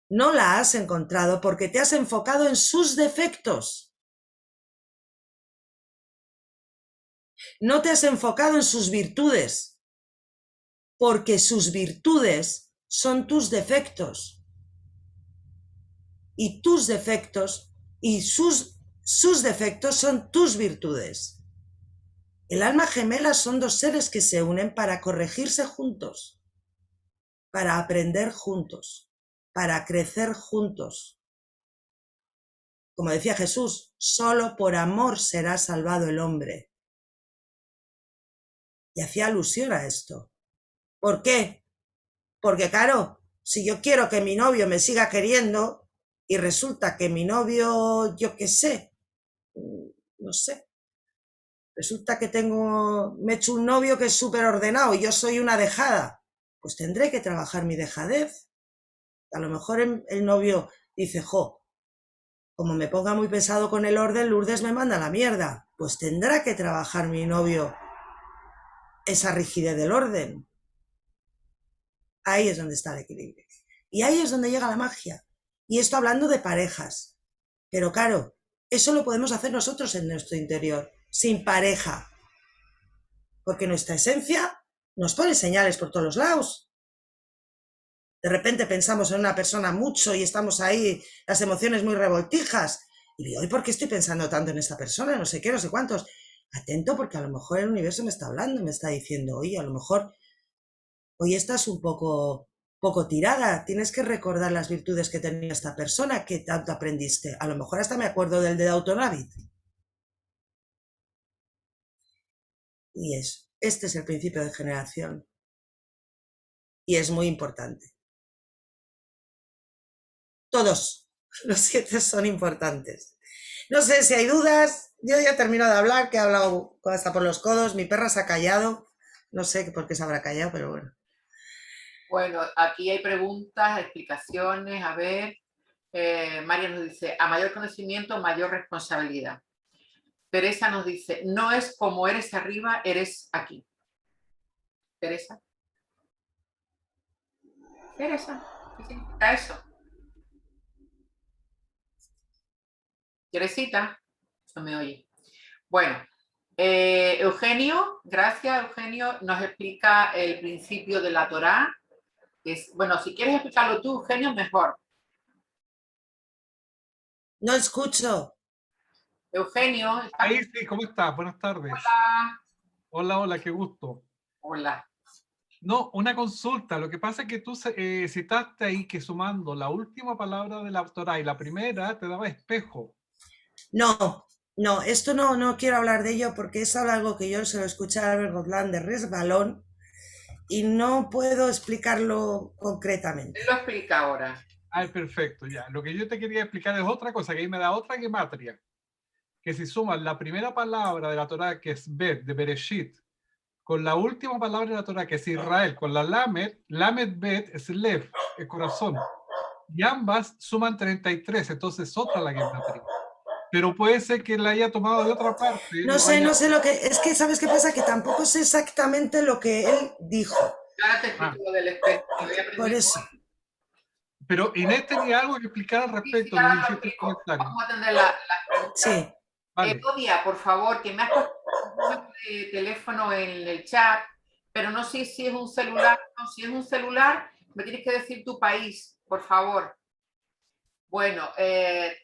no la has encontrado porque te has enfocado en sus defectos. No te has enfocado en sus virtudes, porque sus virtudes son tus defectos. Y tus defectos y sus defectos son tus virtudes. El alma gemela son dos seres que se unen para corregirse juntos, para aprender juntos, para crecer juntos. Como decía Jesús, solo por amor será salvado el hombre. Y hacía alusión a esto. ¿Por qué? Porque claro, si yo quiero que mi novio me siga queriendo y resulta que mi novio, yo qué sé, no sé, resulta que me he hecho un novio que es súper ordenado y yo soy una dejada, pues tendré que trabajar mi dejadez. A lo mejor el novio dice, como me ponga muy pesado con el orden, Lourdes me manda a la mierda. Pues tendrá que trabajar mi novio esa rigidez del orden. Ahí es donde está el equilibrio. Y ahí es donde llega la magia. Y esto hablando de parejas. Pero claro, eso lo podemos hacer nosotros en nuestro interior, sin pareja. Porque nuestra esencia nos pone señales por todos los lados. De repente pensamos en una persona mucho y estamos ahí, las emociones muy revoltijas. Y digo, ¿y por qué estoy pensando tanto en esta persona? No sé qué, no sé cuántos. Atento, porque a lo mejor el universo me está hablando, me está diciendo, oye, a lo mejor hoy estás un poco tirada, tienes que recordar las virtudes que tenía esta persona que tanto aprendiste. A lo mejor hasta me acuerdo del de Downton Abbey. Y este es el principio de generación. Y es muy importante. Todos los 7 son importantes. No sé si hay dudas. Yo ya he terminado de hablar, que he hablado hasta por los codos. Mi perra se ha callado. No sé por qué se habrá callado, pero bueno. Bueno, aquí hay preguntas, explicaciones. A ver, María nos dice, a mayor conocimiento, mayor responsabilidad. Teresa nos dice, no es como eres arriba, eres aquí. Teresa. Teresa, ¿qué significa eso? Teresita, no me oye. Bueno, Eugenio, gracias Eugenio, nos explica el principio de la Torá. Bueno, si quieres explicarlo tú, Eugenio, mejor. No escucho. Eugenio. Ahí sí, ¿cómo estás? Buenas tardes. Hola. Hola, hola, qué gusto. Hola. No, una consulta. Lo que pasa es que tú citaste ahí que sumando la última palabra de la Torá y la primera te daba espejo. No, esto no quiero hablar de ello porque es algo que yo se lo escuché a Albert Gotland de resbalón y no puedo explicarlo concretamente. Él lo explica ahora. Ah, perfecto, ya. Lo que yo te quería explicar es otra cosa, que ahí me da otra gematria. Que si sumas la primera palabra de la Torá, que es Bet, de Bereshit, con la última palabra de la Torá, que es Israel, con la Lamed, Lamed Bet es Lev, el corazón. Y ambas suman 33, entonces otra la gematria. Pero puede ser que la haya tomado de otra parte. No sé lo que... Es que, ¿sabes qué pasa? Que tampoco sé exactamente lo que él dijo. Ahora te explico lo del espejo. Por eso. Pero Inés tenía algo que explicar al respecto, me dijiste el comentario. Vamos a atender la pregunta. Sí. Vale. Odia, por favor, que me has puesto un número de teléfono en el chat, pero no sé si es un celular. No, si es un celular, me tienes que decir tu país, por favor. Bueno,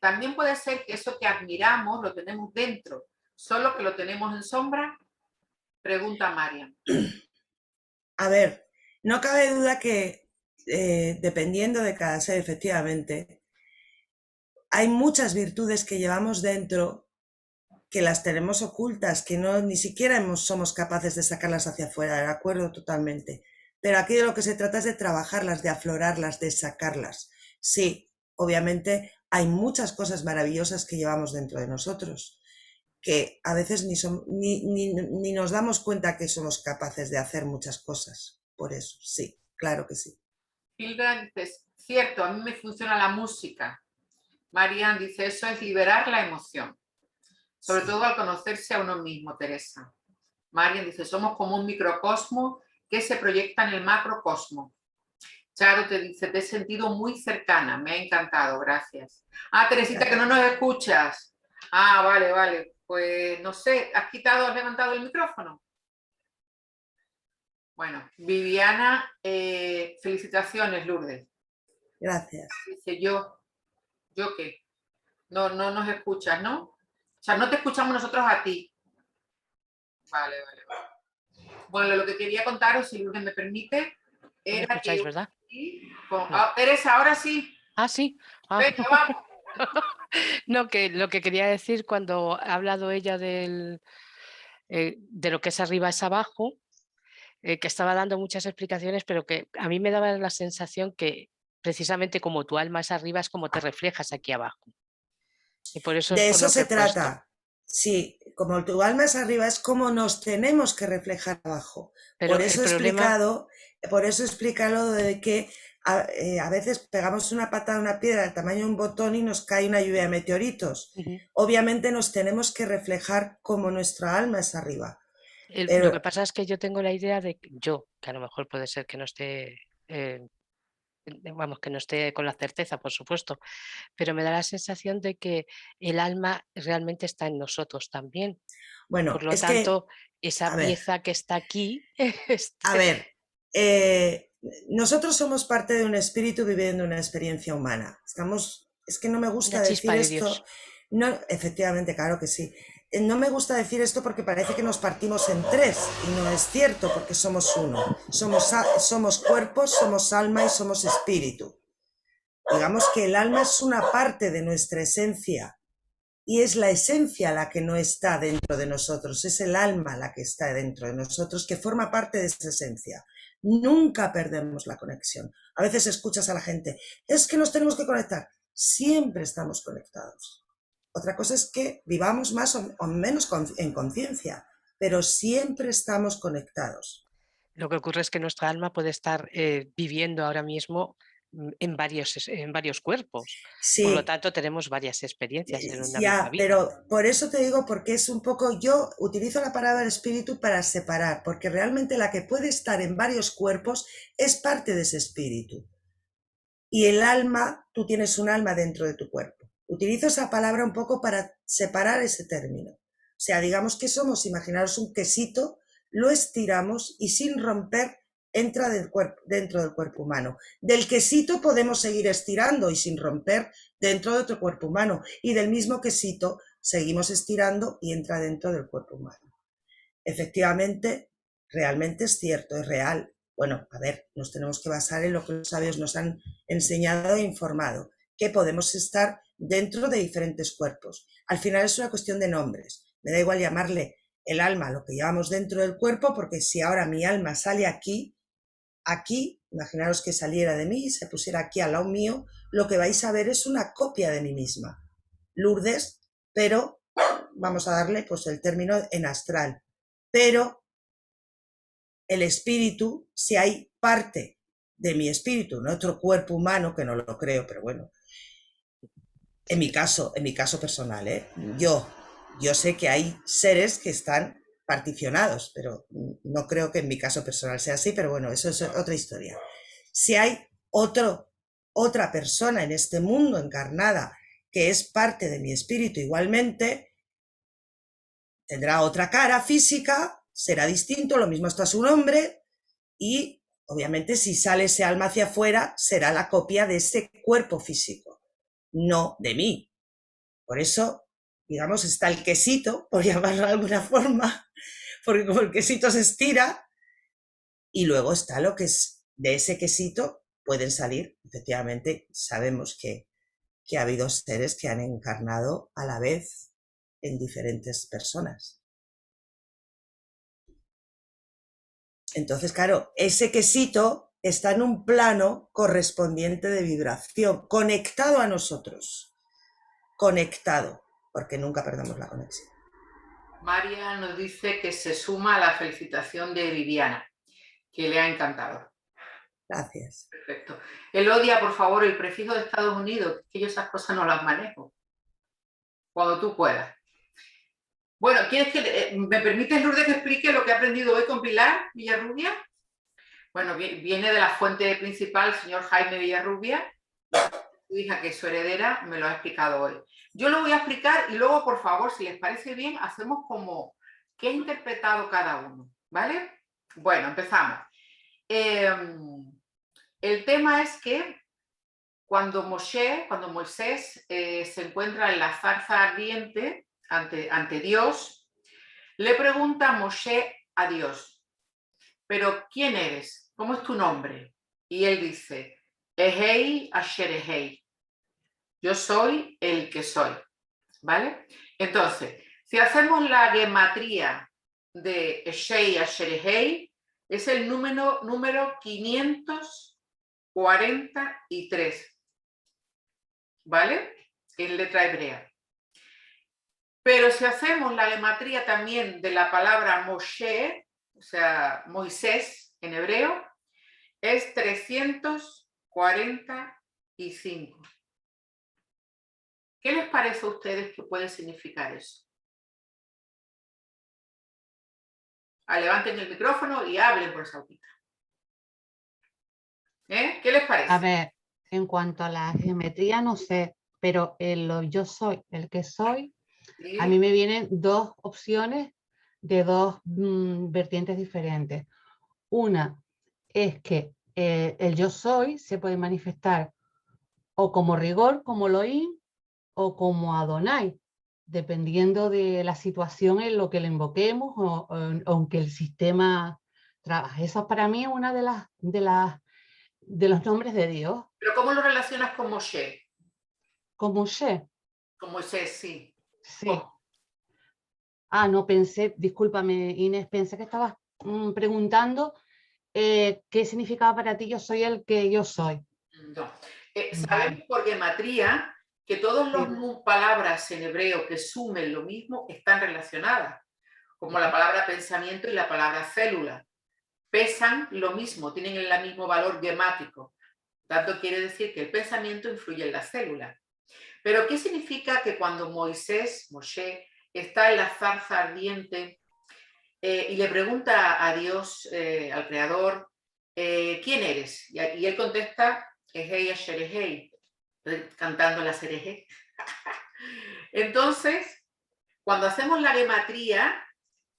también puede ser que eso que admiramos lo tenemos dentro, solo que lo tenemos en sombra. Pregunta Marian. A ver, no cabe duda que dependiendo de cada ser, efectivamente, hay muchas virtudes que llevamos dentro que las tenemos ocultas, que no ni siquiera somos capaces de sacarlas hacia afuera, de acuerdo totalmente. Pero aquí de lo que se trata es de trabajarlas, de aflorarlas, de sacarlas. Sí, obviamente hay muchas cosas maravillosas que llevamos dentro de nosotros, que a veces ni nos damos cuenta que somos capaces de hacer muchas cosas. Por eso, sí, claro que sí. Hilda dice, cierto, a mí me funciona la música. Marian dice, eso es liberar la emoción. Sobre todo al conocerse a uno mismo, Teresa. Marian dice, somos como un microcosmo que se proyecta en el macrocosmo. Charo te dice, te he sentido muy cercana, me ha encantado, gracias. Ah, Teresita, que no nos escuchas. Ah, vale. Pues no sé, ¿has levantado el micrófono? Bueno, Viviana, felicitaciones, Lourdes. Gracias. Dice, ¿yo qué? No nos escuchas, ¿no? O sea, no te escuchamos nosotros a ti. Vale. Bueno, lo que quería contaros, si Lourdes me permite, era ¿Me escucháis, verdad? Teresa, ahora sí. Ah, sí. Venga, vamos. No, que lo que quería decir cuando ha hablado ella de lo que es arriba es abajo, que estaba dando muchas explicaciones, pero que a mí me daba la sensación que precisamente como tu alma es arriba es como te reflejas aquí abajo. Y por eso es De por eso lo que se he puesto. trata. Sí, como tu alma es arriba, es como nos tenemos que reflejar abajo. Pero por eso he explicado de que a veces pegamos una patada a una piedra del tamaño de un botón y nos cae una lluvia de meteoritos. Obviamente nos tenemos que reflejar como nuestra alma es arriba. Lo que pasa es que yo tengo la idea de que a lo mejor puede ser que no esté vamos, que no esté con la certeza, por supuesto, pero me da la sensación de que el alma realmente está en nosotros también. Por Bueno, lo es que, tanto, esa a ver, pieza que está aquí, a ver, eh, nosotros somos parte de un espíritu viviendo una experiencia humana. Es que no me gusta una decir chispa de esto. Dios. No, efectivamente, claro que sí. No me gusta decir esto porque parece que nos partimos en tres y no es cierto porque somos uno. Somos cuerpos, somos alma y somos espíritu. Digamos que el alma es una parte de nuestra esencia y es la esencia la que no está dentro de nosotros, es el alma la que está dentro de nosotros, que forma parte de esa esencia. Nunca perdemos la conexión. A veces escuchas a la gente, es que nos tenemos que conectar. Siempre estamos conectados. Otra cosa es que vivamos más o menos en conciencia, pero siempre estamos conectados. Lo que ocurre es que nuestra alma puede estar viviendo ahora mismo en varios cuerpos. Por lo Sí, tanto, tenemos varias experiencias en una misma ya, vida. pero por eso te digo, porque es un poco, yo utilizo la palabra espíritu para separar, porque realmente la que puede estar en varios cuerpos es parte de ese espíritu. Y el alma, tú tienes un alma dentro de tu cuerpo. Utilizo esa palabra un poco para separar ese término. O sea, digamos que somos, imaginaros un quesito, lo estiramos y sin romper entra dentro del cuerpo humano. Del quesito podemos seguir estirando y sin romper dentro de otro cuerpo humano. Y del mismo quesito seguimos estirando y entra dentro del cuerpo humano. Efectivamente, realmente es cierto, es real. Bueno, a ver, nos tenemos que basar en lo que los sabios nos han enseñado e informado, que podemos estar dentro de diferentes cuerpos. Al final es una cuestión de nombres. Me da igual llamarle el alma lo que llevamos dentro del cuerpo, porque si ahora mi alma sale aquí, imaginaros que saliera de mí y se pusiera aquí al lado mío, lo que vais a ver es una copia de mí misma. Lourdes, pero vamos a darle pues el término en astral. Pero el espíritu, si hay parte de mi espíritu en otro cuerpo humano, que no lo creo, pero bueno, en mi caso personal, yo sé que hay seres que están particionados, pero no creo que en mi caso personal sea así, pero bueno, eso es otra historia. Si hay otra persona en este mundo encarnada que es parte de mi espíritu igualmente, tendrá otra cara física, será distinto, lo mismo está su nombre y obviamente si sale ese alma hacia afuera será la copia de ese cuerpo físico, no de mí. Por eso, digamos, está el quesito, por llamarlo de alguna forma, porque como el quesito se estira y luego está lo que es de ese quesito pueden salir, efectivamente, sabemos que ha habido seres que han encarnado a la vez en diferentes personas. Entonces, claro, ese quesito está en un plano correspondiente de vibración, conectado a nosotros, conectado, porque nunca perdemos la conexión. María nos dice que se suma a la felicitación de Viviana, que le ha encantado. Gracias. Perfecto. Elodia, por favor, el prefijo de Estados Unidos, que yo esas cosas no las manejo. Cuando tú puedas. Bueno, ¿quieres que me permites, Lourdes, que explique lo que he aprendido hoy con Pilar Villarrubia? Bueno, viene de la fuente principal, el señor Jaime Villarrubia, su hija, que es su heredera, me lo ha explicado hoy. Yo lo voy a explicar y luego, por favor, si les parece bien, hacemos como qué ha interpretado cada uno, ¿vale? Bueno, empezamos. El tema es que cuando Moisés se encuentra en la zarza ardiente ante Dios, le pregunta Moshe a Dios, ¿pero quién eres? ¿Cómo es tu nombre? Y él dice, Ehei Asher Ehei, yo soy el que soy, ¿vale? Entonces, si hacemos la gematría de Ehei Asher Ehei, es el número 543, ¿vale? En letra hebrea. Pero si hacemos la gematría también de la palabra Moshe, o sea, Moisés en hebreo, es 345. ¿Qué les parece a ustedes que puede significar eso? Levanten el micrófono y hablen por esa autita. ¿Qué les parece? A ver, en cuanto a la geometría, no sé, pero yo soy, el que soy, ¿Sí? a mí me vienen dos opciones de dos vertientes diferentes. Una es que el yo soy se puede manifestar o como rigor, como Elohim, o como Adonai, dependiendo de la situación en lo que le invoquemos o aunque el sistema trabaje. Eso para mí es una de los nombres de Dios. ¿Pero cómo lo relacionas con Moshe? Como She. Con Moisés, sí. Sí. ¿Cómo? Ah, no pensé, discúlpame Inés, pensé que estabas preguntando qué significaba para ti yo soy el que yo soy. No. Vale. Sabemos por gematría que todas las Sí. palabras en hebreo que sumen lo mismo están relacionadas, como la palabra pensamiento y la palabra célula. Pesan lo mismo, tienen el mismo valor gemático. Tanto quiere decir que el pensamiento influye en la célula. Pero ¿qué significa que cuando Moshe, está en la zarza ardiente y le pregunta a Dios, al Creador, ¿quién eres? Y él contesta, Ehei Asher Ehei, cantando la Serejé. Entonces, cuando hacemos la gematría,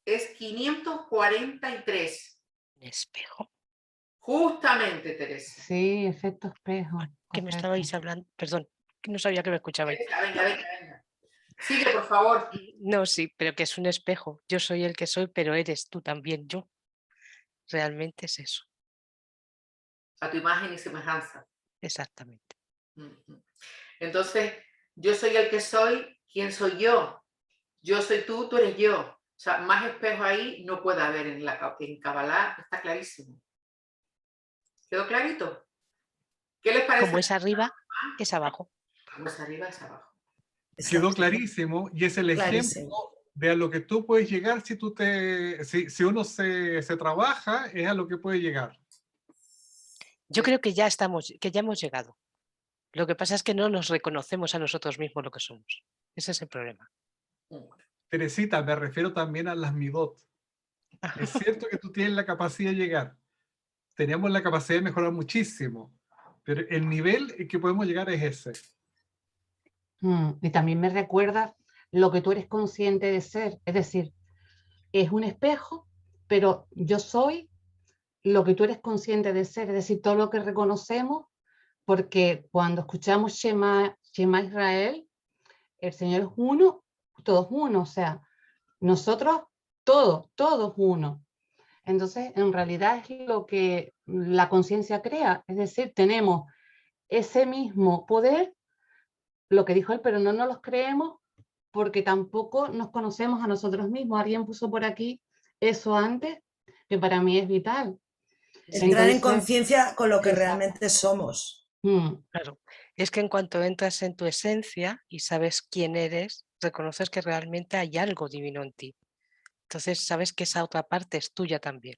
es 543. Un espejo. Justamente, Teresa. Sí, efecto espejo. Que me correcto. estabais hablando, perdón, que no sabía que me escuchabais. Venga. Sigue, por favor. No, sí, pero que es un espejo. Yo soy el que soy, pero eres tú también yo. Realmente es eso, A tu imagen y semejanza. exactamente. Entonces, yo soy el que soy, ¿quién soy yo? Yo soy tú, tú eres yo. O sea, más espejo ahí no puede haber en Kabbalah, está clarísimo. ¿Quedó clarito? ¿Qué les parece? Como es arriba, es abajo. Como es arriba, es abajo. Quedó Exacto. clarísimo y es el ejemplo Clarísimo. de a lo que tú puedes llegar si uno se trabaja, es a lo que puede llegar. Yo creo que ya hemos llegado. Lo que pasa es que no nos reconocemos a nosotros mismos lo que somos. Ese es el problema. Teresita, me refiero también a las midot. Es cierto que tú tienes la capacidad de llegar. Tenemos la capacidad de mejorar muchísimo, pero el nivel en que podemos llegar es ese. Y también me recuerda lo que tú eres consciente de ser. Es decir, es un espejo, pero yo soy lo que tú eres consciente de ser. Es decir, todo lo que reconocemos, porque cuando escuchamos Shema Israel, el Señor es uno, todos uno. O sea, nosotros, todos uno. Entonces, en realidad es lo que la conciencia crea. Es decir, tenemos ese mismo poder, lo que dijo él, pero no nos los creemos porque tampoco nos conocemos a nosotros mismos. Alguien puso por aquí eso antes, que para mí es vital. Entrar en Entonces, conciencia con lo que exacto. realmente somos. Claro, es que en cuanto entras en tu esencia y sabes quién eres, reconoces que realmente hay algo divino en ti. Entonces sabes que esa otra parte es tuya también.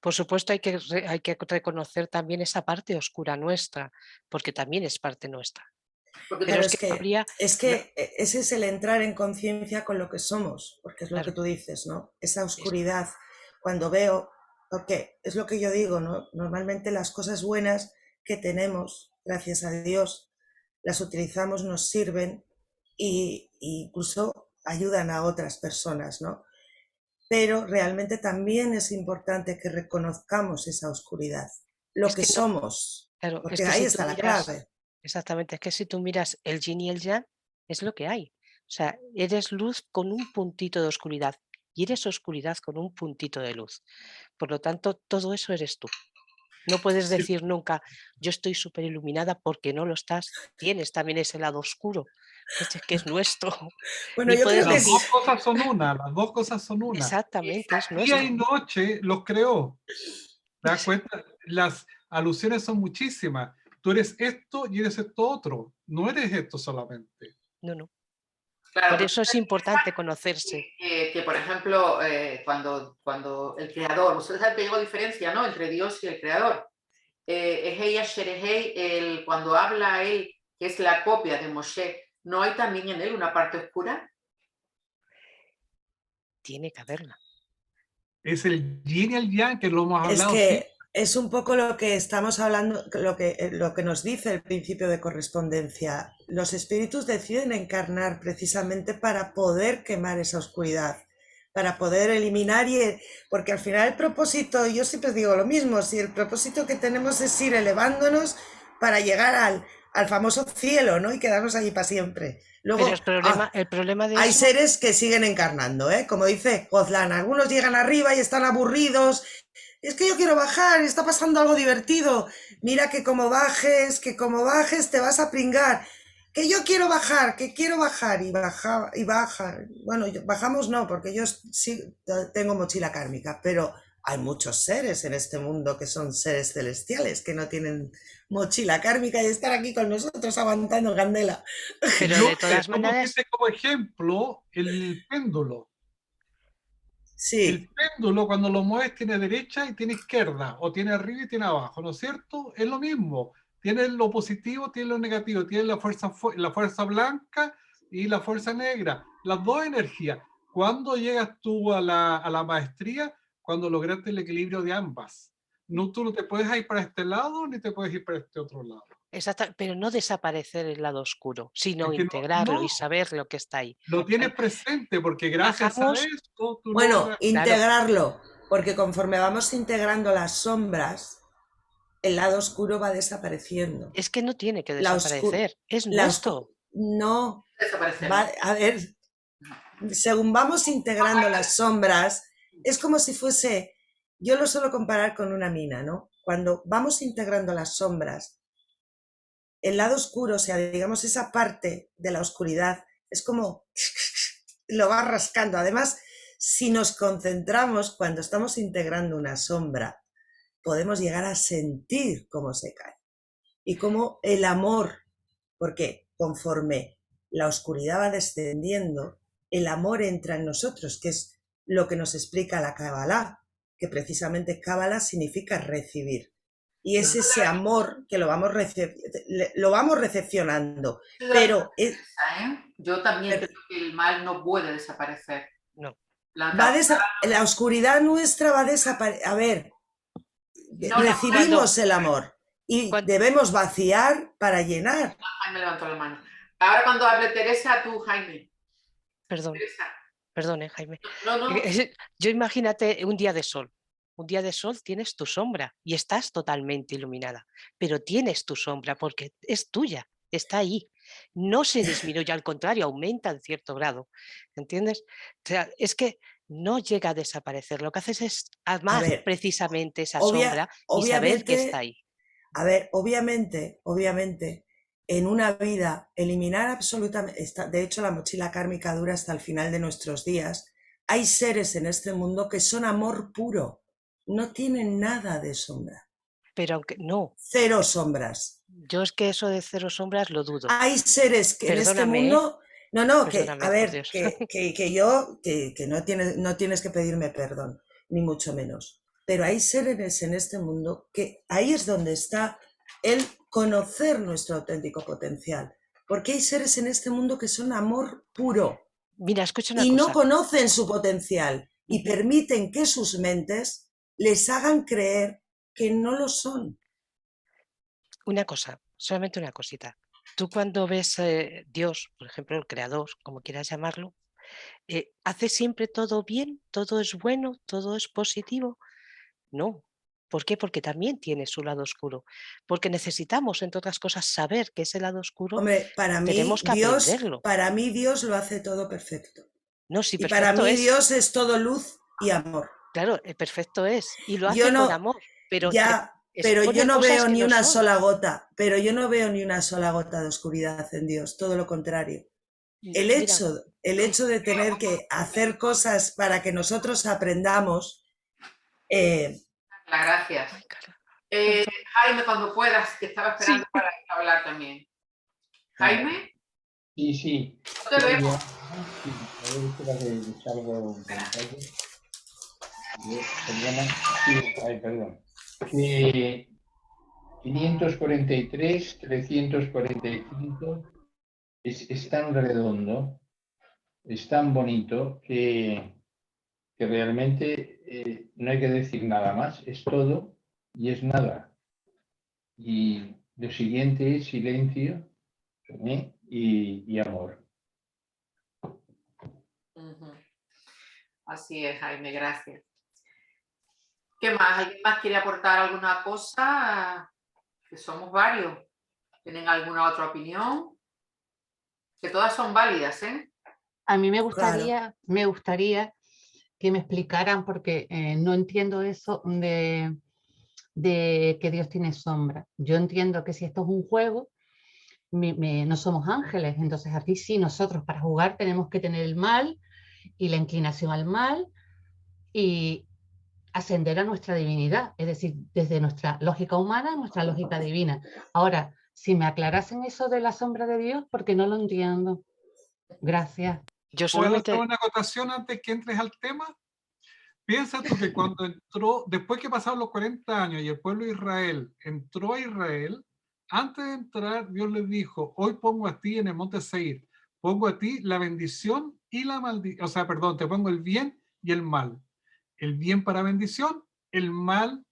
Por supuesto hay que reconocer también esa parte oscura nuestra, porque también es parte nuestra. Porque Pero Pero es que habría... ese es el entrar en conciencia con lo que somos, porque es lo Claro. que tú dices, ¿no? Esa oscuridad, cuando veo, porque es lo que yo digo, ¿no? Normalmente las cosas buenas que tenemos, gracias a Dios, las utilizamos, nos sirven e incluso ayudan a otras personas, ¿no? Pero realmente también es importante que reconozcamos esa oscuridad, lo Es que que no, somos, claro, es porque que ahí si tú está la miras, clave. exactamente, es que si tú miras el yin y el yang, es lo que hay. O sea, eres luz con un puntito de oscuridad y eres oscuridad con un puntito de luz. Por lo tanto, todo eso eres tú. No puedes decir nunca, yo estoy súper iluminada porque no lo estás. Tienes también ese lado oscuro, que es nuestro. Bueno, Ni yo creo puedes que Las dos decir, cosas son una, las dos cosas son una. exactamente, es Día y nuestro. noche los creó. ¿Te das cuenta? Las alusiones son muchísimas. Tú eres esto y eres esto otro. No eres esto solamente. No. Claro, Por eso es importante conocerse. que por ejemplo, cuando el creador, ustedes saben que hay una diferencia, ¿no?, entre Dios y el creador. Ehei Asher Ehei, cuando habla él, que es la copia de Moshe, ¿no hay también en él una parte oscura? Tiene que haberla. Es el yin y el yang que lo hemos es hablado, sí. que Es un poco lo que estamos hablando, lo que nos dice el principio de correspondencia. Los espíritus deciden encarnar precisamente para poder quemar esa oscuridad, para poder eliminar, porque al final el propósito, yo siempre digo lo mismo, si el propósito que tenemos es ir elevándonos para llegar al famoso cielo, ¿no? Y quedarnos allí para siempre. Luego, el problema de hay eso... seres que siguen encarnando, ¿eh? Como dice Gozlán, algunos llegan arriba y están aburridos. Es que yo quiero bajar, está pasando algo divertido. Mira que como bajes te vas a pringar. Que yo quiero bajar, y baja. Bueno, bajamos no, porque yo sí tengo mochila kármica, pero hay muchos seres en este mundo que son seres celestiales, que no tienen mochila kármica y están aquí con nosotros aguantando candela. Pero Yo de todas tomo maneras... este como ejemplo el péndulo. Sí. El péndulo cuando lo mueves tiene derecha y tiene izquierda, o tiene arriba y tiene abajo, ¿no es cierto? Es lo mismo. Tiene lo positivo, tiene lo negativo, tiene la fuerza blanca y la fuerza negra, las dos energías. ¿Cuándo llegas tú a la maestría? Cuando lograste el equilibrio de ambas. No, tú no te puedes ir para este lado ni te puedes ir para este otro lado. Exacto, pero no desaparecer el lado oscuro, sino Es que integrarlo y no, saber lo que está ahí. lo tienes presente porque gracias a Bajamos, eso tú Bueno, logras... integrarlo, porque conforme vamos integrando las sombras, el lado oscuro va desapareciendo. es que no tiene que La desaparecer, es la nuestro. no, Desaparecer. a ver, según vamos integrando las sombras, es como si fuese, yo lo suelo comparar con una mina, ¿no? Cuando vamos integrando las sombras, el lado oscuro, o sea, digamos esa parte de la oscuridad, es como lo va rascando. Además, si nos concentramos cuando estamos integrando una sombra, podemos llegar a sentir cómo se cae y cómo el amor, porque conforme la oscuridad va descendiendo, el amor entra en nosotros, que es lo que nos explica la Kabbalah, que precisamente Kabbalah significa recibir. Y es ese amor que lo vamos recepcionando. Pero yo también creo que el mal no puede desaparecer. No. La oscuridad nuestra va a desaparecer. A ver, recibimos el amor y debemos vaciar para llenar. Jaime levantó la mano. Ahora cuando hable Teresa, tú, Jaime. Perdón, Teresa. perdone, Jaime. No. Yo imagínate un día de sol. Un día de sol tienes tu sombra y estás totalmente iluminada, pero tienes tu sombra porque es tuya, está ahí. No se disminuye, al contrario, aumenta en cierto grado. ¿Entiendes? O sea, es que no llega a desaparecer. Lo que haces es amar precisamente esa sombra y saber que está ahí. A ver, obviamente, en una vida, eliminar absolutamente, de hecho la mochila kármica dura hasta el final de nuestros días. Hay seres en este mundo que son amor puro, no tienen nada de sombra. Pero aunque no. Cero sombras. Yo es que eso de cero sombras lo dudo. Hay seres que en este mundo... No, que a ver, que no tienes que pedirme perdón, ni mucho menos. Pero hay seres en este mundo que ahí es donde está el conocer nuestro auténtico potencial. Porque hay seres en este mundo que son amor puro. Mira, escucha una y cosa. No conocen su potencial y permiten que sus mentes les hagan creer que no lo son. Una cosa, solamente una cosita. Tú cuando ves Dios, por ejemplo, el creador, como quieras llamarlo, ¿hace siempre todo bien? ¿Todo es bueno? ¿Todo es positivo? No. ¿Por qué? Porque también tiene su lado oscuro. Porque necesitamos, entre otras cosas, saber qué es el lado oscuro. Hombre, para mí Dios lo hace todo perfecto. No, sí, y perfecto para mí es. Dios es todo luz y amor. Claro, perfecto es. Y lo hace con amor. Pero yo no veo ni una sola gota, pero yo no veo ni una sola gota de oscuridad en Dios, todo lo contrario. El hecho de tener que hacer cosas para que nosotros aprendamos. Gracias. Jaime, cuando puedas, que estaba esperando para hablar también. Jaime. Sí. No te vemos. Perdón. 543, 345 es tan redondo, es tan bonito que realmente no hay que decir nada más, es todo y es nada. Y lo siguiente es silencio, y amor. Así es, Jaime, gracias. ¿Qué más? ¿Alguien más quiere aportar alguna cosa? Que somos varios. ¿Tienen alguna otra opinión? Que todas son válidas, ¿eh? A mí me Claro. gustaría que me explicaran, porque no entiendo eso de que Dios tiene sombra. Yo entiendo que si esto es un juego, no somos ángeles, entonces aquí sí, nosotros para jugar tenemos que tener el mal y la inclinación al mal y ascender a nuestra divinidad, es decir, desde nuestra lógica humana a nuestra lógica divina. Ahora, si me aclarasen eso de la sombra de Dios, porque no lo entiendo. Gracias. Yo ¿Puedo hacer solamente, una acotación antes que entres al tema? Piensa tú que cuando entró, después que pasaron los 40 años y el pueblo de Israel entró a Israel, antes de entrar Dios les dijo, hoy pongo a ti en el monte Seir, pongo a ti la bendición y la maldición, o sea, perdón, te pongo el bien y el mal. El bien para bendición, el mal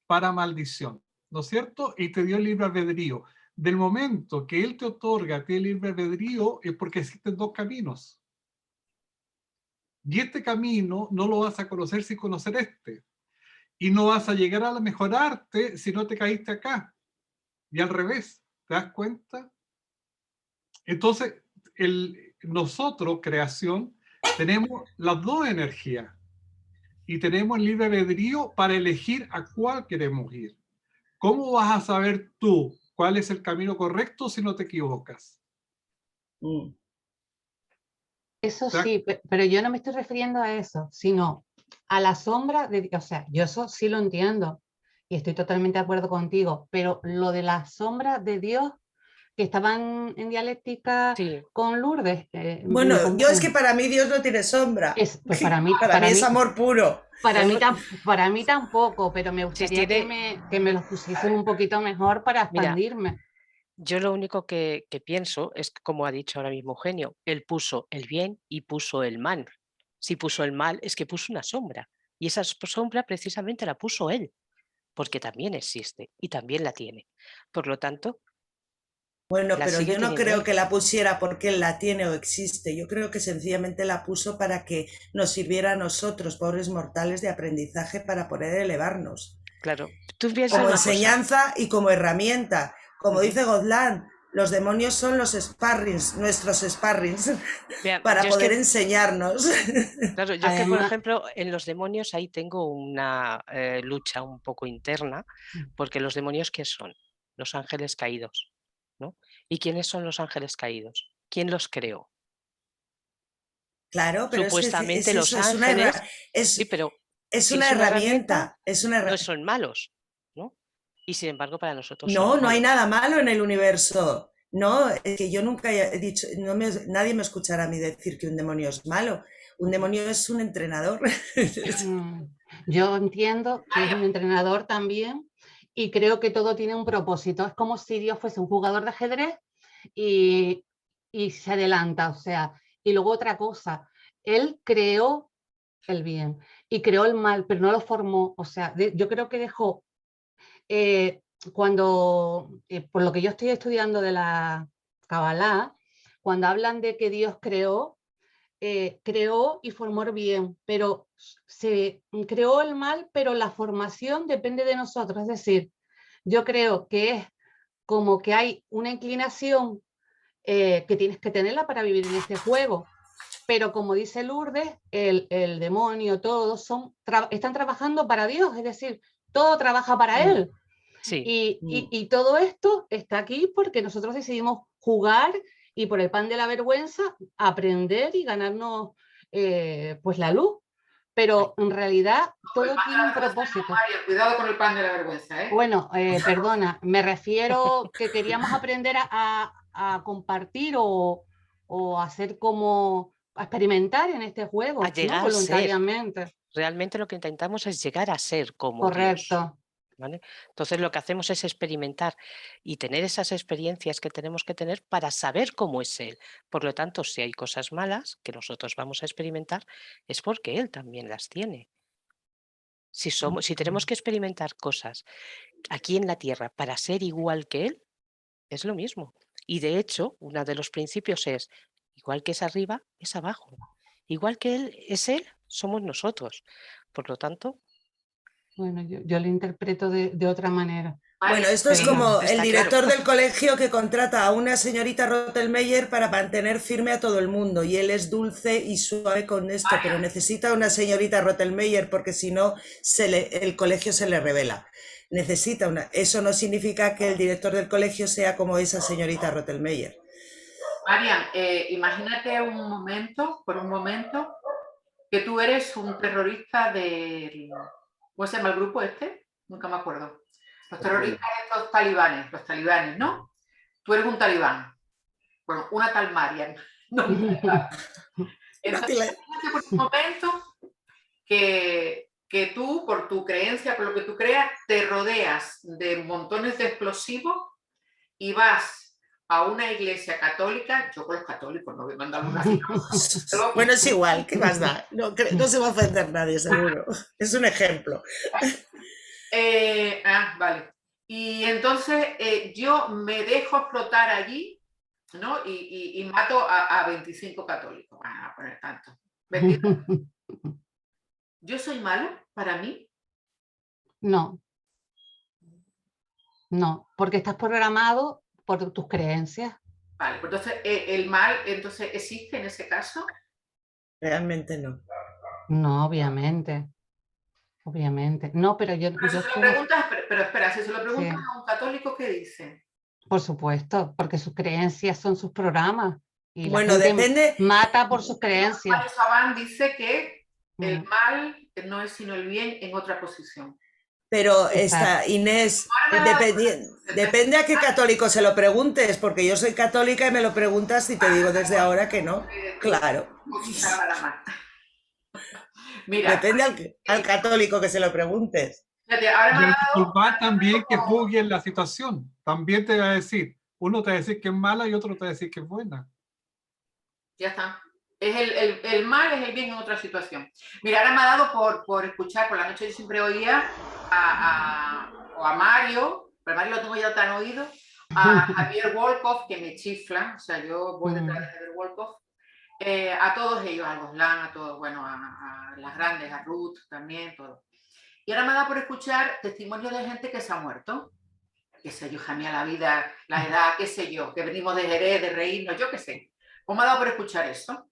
para maldición, ¿no es cierto? Y te dio el libre albedrío. Del momento que Él te otorga a ti el libre albedrío es porque existen dos caminos. Y este camino no lo vas a conocer sin conocer este. Y no vas a llegar a mejorarte si no te caíste acá. Y al revés, ¿te das cuenta? Entonces, nosotros, creación, tenemos las dos energías. Y tenemos el libre albedrío para elegir a cuál queremos ir. ¿Cómo vas a saber tú cuál es el camino correcto si no te equivocas? Mm. Eso sí, pero yo no me estoy refiriendo a eso, sino a la sombra de, o sea, yo eso sí lo entiendo y estoy totalmente de acuerdo contigo, pero lo de la sombra de Dios que estaban en dialéctica sí, con Lourdes, Bueno, yo es que para mí Dios no tiene sombra. pues para mí, Para mí es amor puro. bueno, para mí tampoco, pero me si gustaría que me los pusiesen un poquito mejor para mira, expandirme. yo lo único que pienso es, como ha dicho ahora mismo Eugenio, él puso el bien y puso el mal. Si puso el mal, es que puso una sombra. Y esa sombra precisamente la puso él, porque también existe y también la tiene. Por lo tanto, Bueno, la pero sigue yo no teniendo creo él. que la pusiera porque él la tiene o existe. Yo creo que sencillamente la puso para que nos sirviera a nosotros, pobres mortales, de aprendizaje para poder elevarnos. Claro, tú piensas Como una cosa. enseñanza y como herramienta. Como dice Gozlán, los demonios son los sparrings, nuestros sparrings, Vean, para yo es poder que, enseñarnos. claro, yo es que, por Además, ejemplo, en los demonios ahí tengo una lucha un poco interna, porque los demonios, ¿qué son? Los ángeles caídos, ¿no? ¿Y quiénes son los ángeles caídos? ¿Quién los creó? Claro, pero es que Supuestamente es los eso, ángeles, sí, es, pero es si una es una herramienta, herramienta, es una no herramienta. son malos, ¿no? Y sin embargo, para nosotros son No, no hay malos. nada malo en el universo. No, es que yo nunca he dicho, nadie me escuchará a mí decir que un demonio es malo. Un demonio es un entrenador. yo entiendo que es un entrenador también y creo que todo tiene un propósito. Es como si Dios fuese un jugador de ajedrez y, y se adelanta, o sea, y luego otra cosa, él creó el bien y creó el mal, pero no lo formó, o sea, yo creo que dejó, por lo que yo estoy estudiando de la Kabbalah, cuando hablan de que Dios creó, creó y formó el bien, pero se creó el mal, pero la formación depende de nosotros, es decir, yo creo que es como que hay una inclinación que tienes que tenerla para vivir en este juego. Pero como dice Lourdes, el demonio, todos están trabajando para Dios, es decir, todo trabaja para Él. Sí, Y todo esto está aquí porque nosotros decidimos jugar y por el pan de la vergüenza aprender y ganarnos pues la luz. Pero en realidad todo tiene un propósito. María, cuidado con el pan de la vergüenza, ¿eh? Bueno, perdona, me refiero que queríamos aprender a compartir o hacer como a experimentar en este a juego, ¿no? llegar a ser. Voluntariamente. Realmente lo que intentamos es llegar a ser como Dios. Correcto. ¿Vale? Entonces lo que hacemos es experimentar y tener esas experiencias que tenemos que tener para saber cómo es Él. Por lo tanto, si hay cosas malas que nosotros vamos a experimentar, es porque Él también las tiene. Si tenemos que experimentar cosas aquí en la Tierra para ser igual que Él, es lo mismo. Y de hecho, uno de los principios es, igual que es arriba, es abajo. Igual que Él es Él, somos nosotros. Por lo tanto, Bueno, yo lo interpreto de otra manera. Bueno, esto es Pero como el está director claro. del colegio que contrata a una señorita Rottelmeier para mantener firme a todo el mundo y él es dulce y suave con esto, pero necesita una señorita Rottelmeier porque si no el colegio se le revela. Necesita una. Eso no significa que el director del colegio sea como esa señorita Rottelmeier. Marian, imagínate por un momento, que tú eres un terrorista del... ¿Cómo se llama el grupo este? Nunca me acuerdo. Los terroristas estos talibanes, ¿no? Tú eres un talibán. Bueno, una tal Marian. No, un talibán. Entonces, imagínate por un momento que tú, por tu creencia, por lo que tú creas, te rodeas de montones de explosivos y vas a una iglesia católica. Yo con los católicos no voy a mandar una cita. Bueno, es igual, ¿qué más da? No se va a ofender nadie, seguro. Es un ejemplo. Vale. Y entonces yo me dejo explotar allí, ¿no? Y mato a 25 católicos. Van a poner tanto. ¿Yo soy malo para mí? No, porque estás programado por tus creencias. Vale, pues entonces el mal entonces existe en ese caso. Realmente no. No, obviamente. No, pero yo Pero si se lo preguntas, pero espera, si se lo preguntas a un católico, ¿qué dice? Por supuesto, porque sus creencias son sus programas. Y bueno, depende. Mata por sus creencias. Mario Sabán dice que el mal no es sino el bien en otra posición. Pero Inés, depende a qué católico se lo preguntes, porque yo soy católica y me lo preguntas y te digo desde ahora que no. Claro. Mira, depende al católico que se lo preguntes. Y el musulmán también que juzgue en la situación, también te va a decir, uno te va a decir que es mala y otro te va a decir que es buena. Ya está. El mal es el bien en otra situación. Mira, ahora me ha dado por escuchar, por la noche yo siempre oía a Mario, pero Mario lo tengo ya tan oído, a Javier Wolkoff, que me chifla, o sea, yo voy detrás de Javier Wolkoff, a todos ellos, a Goslan, a todos, bueno, a las grandes, a Ruth también, todo. Y ahora me da por escuchar testimonios de gente que se ha muerto, qué sé yo, jamía la vida, la edad, qué sé yo, que venimos de Jerez, de reírnos, yo qué sé. Pues me ha dado por escuchar eso.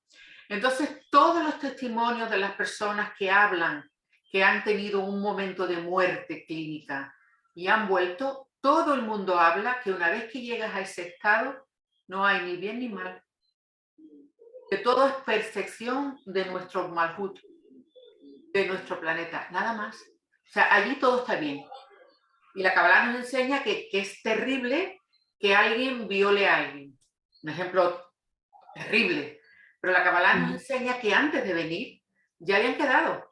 Entonces, todos los testimonios de las personas que hablan, que han tenido un momento de muerte clínica y han vuelto, todo el mundo habla que una vez que llegas a ese estado, no hay ni bien ni mal. Que todo es perfección de nuestro Malhut, de nuestro planeta, nada más. O sea, allí todo está bien. Y la Kabbalah nos enseña que es terrible que alguien viole a alguien. Un ejemplo terrible. Pero la Kabbalah nos enseña que antes de venir ya habían quedado.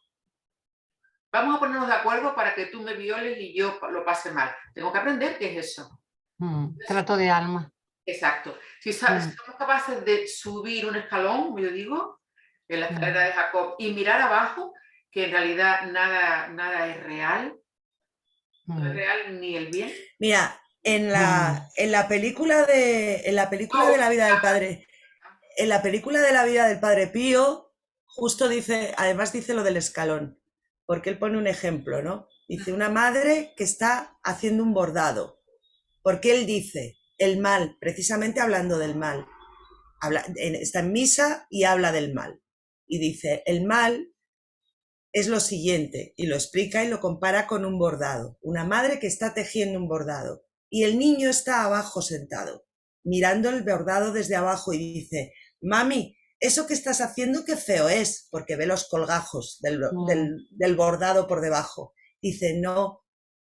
Vamos a ponernos de acuerdo para que tú me violes y yo lo pase mal. Tengo que aprender qué es eso. Trato de alma. Exacto. Si somos capaces de subir un escalón, como yo digo, en la escalera de Jacob, y mirar abajo, que en realidad nada es real, no es real ni el bien. Mira, en la película de la vida del padre, en la película de la vida del padre Pío, justo dice, además dice lo del escalón, porque él pone un ejemplo, ¿no? Dice una madre que está haciendo un bordado, porque él dice el mal, precisamente hablando del mal, está en misa y habla del mal, y dice el mal es lo siguiente, y lo explica y lo compara con un bordado, una madre que está tejiendo un bordado, y el niño está abajo sentado, mirando el bordado desde abajo y dice, mami, eso que estás haciendo qué feo es, porque ve los colgajos del bordado por debajo. Dice, no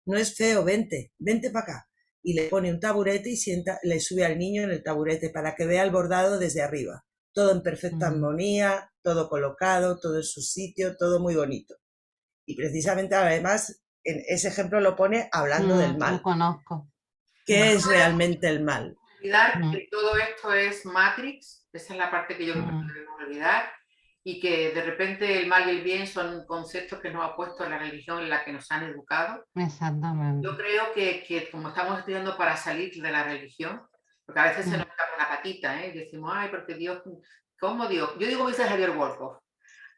es feo, vente para acá. Y le pone un taburete y le sube al niño en el taburete para que vea el bordado desde arriba. Todo en perfecta armonía, todo colocado, todo en su sitio, todo muy bonito. Y precisamente además en ese ejemplo lo pone hablando del mal. Lo conozco. ¿Qué es realmente el mal? Olvidar que todo esto es Matrix, esa es la parte que yo creo que no debemos olvidar, y que de repente el mal y el bien son conceptos que nos ha puesto la religión en la que nos han educado. Exactamente. Yo creo que como estamos estudiando para salir de la religión, porque a veces se nos cae una patita, ¿eh? Y decimos, ay, porque Dios, ¿cómo Dios? Yo digo, como dice Javier Wolkoff,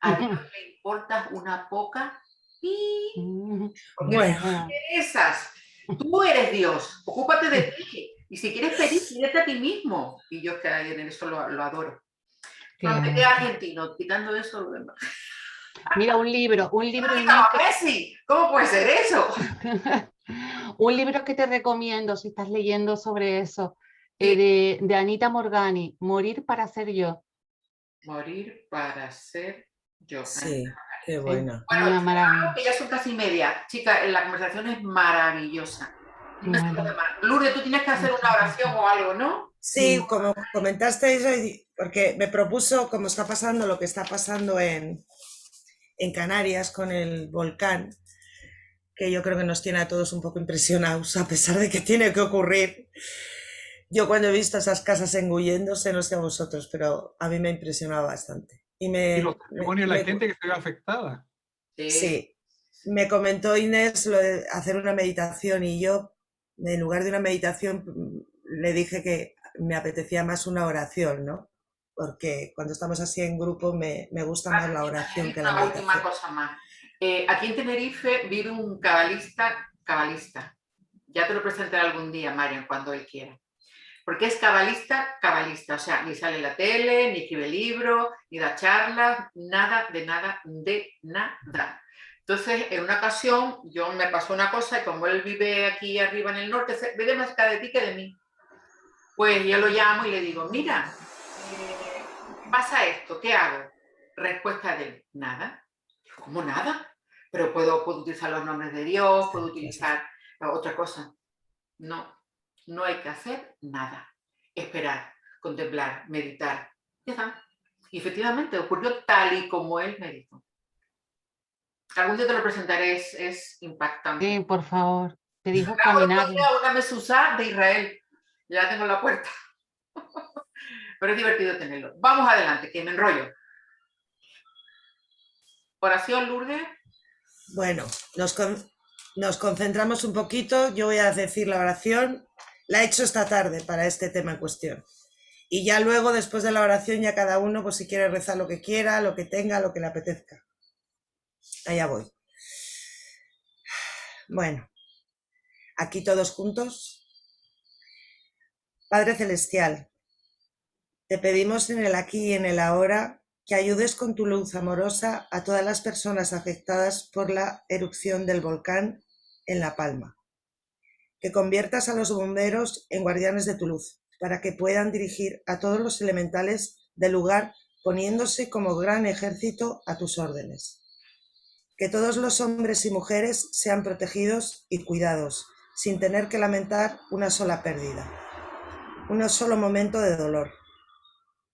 a Dios le importas una poca y... Porque Bueno. no te interesas. Tú eres Dios, ocúpate de ti. Y si quieres pedir, pídete a ti mismo. Y yo que en eso lo adoro. Aunque argentino, quitando eso, lo demás. Mira, un libro Messi, ¿cómo puede ser eso? un libro que te recomiendo si estás leyendo sobre eso, Sí. de Anita Morgani, Morir para ser yo. Morir para ser yo. Sí, qué Es buena. Bueno, una maravilla. que ya son casi media. Chica, la conversación es maravillosa. Dime si lo Bueno. demás. Lourdes, tú tienes que hacer una oración o algo, ¿no? Sí, como comentaste eso, porque me propuso, como está pasando lo que está pasando en Canarias con el volcán, que yo creo que nos tiene a todos un poco impresionados, a pesar de que tiene que ocurrir. Yo cuando he visto esas casas engulléndose, no sé a vosotros, pero a mí me ha impresionado bastante. Y los testimonios de la gente que se ve afectada. Sí, me comentó Inés lo de hacer una meditación y yo, en lugar de una meditación, le dije que me apetecía más una oración, ¿no? Porque cuando estamos así en grupo me gusta más la oración que la meditación. Una última cosa más. Aquí en Tenerife vive un cabalista. Ya te lo presentaré algún día, Marian, cuando él quiera. Porque es cabalista, o sea, ni sale en la tele, ni escribe libros, ni da charlas, nada. Entonces, en una ocasión, yo me pasó una cosa y como él vive aquí arriba en el norte, vive más cerca de ti que de mí. Pues yo lo llamo y le digo, mira, pasa esto, ¿qué hago? Respuesta de él, nada. ¿Cómo nada? Pero puedo utilizar los nombres de Dios, puedo utilizar otra cosa. No hay que hacer nada. Esperar, contemplar, meditar. Ya está. Y efectivamente ocurrió tal y como él me dijo. Algún día te lo presentaré, es impactante. Sí, por favor. Te dijo caminar. Una mesuzá de Israel. Ya tengo en la puerta. Pero es divertido tenerlo. Vamos adelante, que me enrollo. Oración, Lourdes. Bueno, nos concentramos un poquito. Yo voy a decir la oración. La he hecho esta tarde para este tema en cuestión. Y ya luego, después de la oración, ya cada uno, pues si quiere rezar lo que quiera, lo que tenga, lo que le apetezca. Allá voy. Bueno, aquí todos juntos. Padre Celestial, te pedimos en el aquí y en el ahora que ayudes con tu luz amorosa a todas las personas afectadas por la erupción del volcán en La Palma. Que conviertas a los bomberos en guardianes de tu luz, para que puedan dirigir a todos los elementales del lugar poniéndose como gran ejército a tus órdenes. Que todos los hombres y mujeres sean protegidos y cuidados, sin tener que lamentar una sola pérdida, un solo momento de dolor.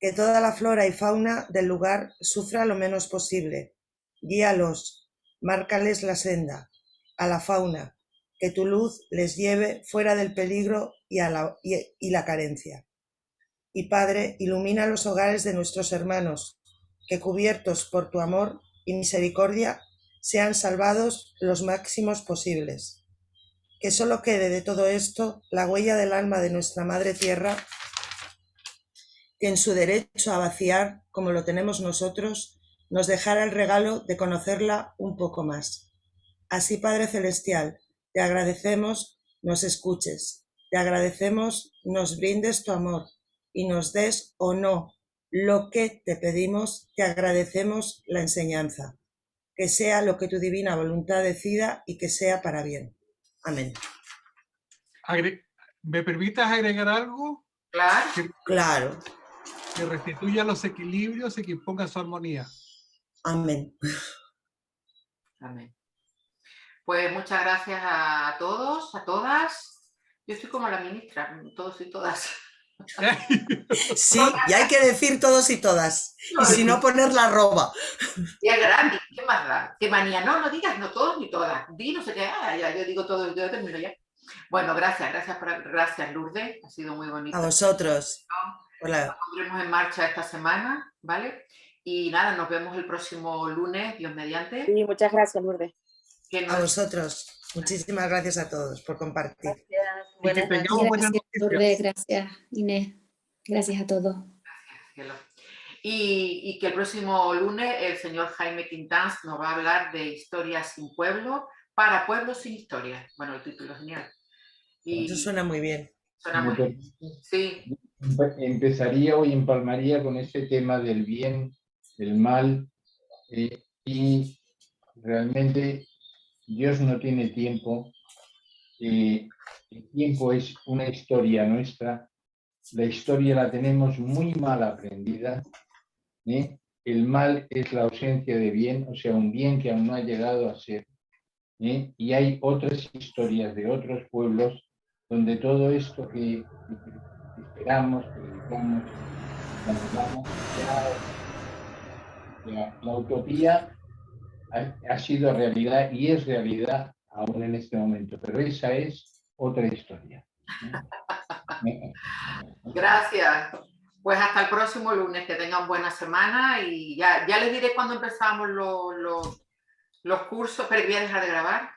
Que toda la flora y fauna del lugar sufra lo menos posible. Guíalos, márcales la senda, a la fauna, que tu luz les lleve fuera del peligro y la carencia. Y Padre, ilumina los hogares de nuestros hermanos, que cubiertos por tu amor y misericordia sean salvados los máximos posibles. Que solo quede de todo esto la huella del alma de nuestra Madre Tierra, que en su derecho a vaciar, como lo tenemos nosotros, nos dejara el regalo de conocerla un poco más. Así, Padre Celestial, te agradecemos nos escuches, te agradecemos nos brindes tu amor y nos des o no lo que te pedimos, te agradecemos la enseñanza. Que sea lo que tu divina voluntad decida y que sea para bien. Amén. ¿Me permites agregar algo? Claro. Claro. Que restituya los equilibrios y que imponga su armonía. Amén. Amén. Pues muchas gracias a todos, a todas. Yo estoy como la ministra, todos y todas. Sí, y hay que decir todos y todas. Y si no, poner la arroba. Y es gratis, ¿qué más da? ¿Qué manía? No digas no todos ni todas. Di no sé qué, ya, yo digo todo, yo termino ya. Bueno, gracias Lourdes, ha sido muy bonito. A vosotros. Hola. Lo pondremos en marcha esta semana, ¿vale? Y nada, nos vemos el próximo lunes, Dios mediante. Sí, muchas gracias, Lourdes. Que A vosotros. Muchísimas gracias a todos por compartir. Gracias. Y que Buenas noches. tengamos buenas Gracias, noticias. Lourdes, gracias, Inés. Gracias a todos. cielo. Y que el próximo lunes el señor Jaime Quintans nos va a hablar de historias sin pueblo para pueblos sin historia. Bueno, el título es genial. Y Eso suena muy bien. suena muy bien. Sí, Empezaría o empalmaría con este tema del bien, del mal, y realmente Dios no tiene tiempo. El tiempo es una historia nuestra. La historia la tenemos muy mal aprendida. El mal es la ausencia de bien, o sea, un bien que aún no ha llegado a ser. Y hay otras historias de otros pueblos donde todo esto que esperamos, que dedicamos, la utopía ha sido realidad y es realidad aún en este momento, pero esa es otra historia. gracias. Pues hasta el próximo lunes, que tengan buena semana y ya les diré cuándo empezamos los cursos. Pero voy a dejar de grabar.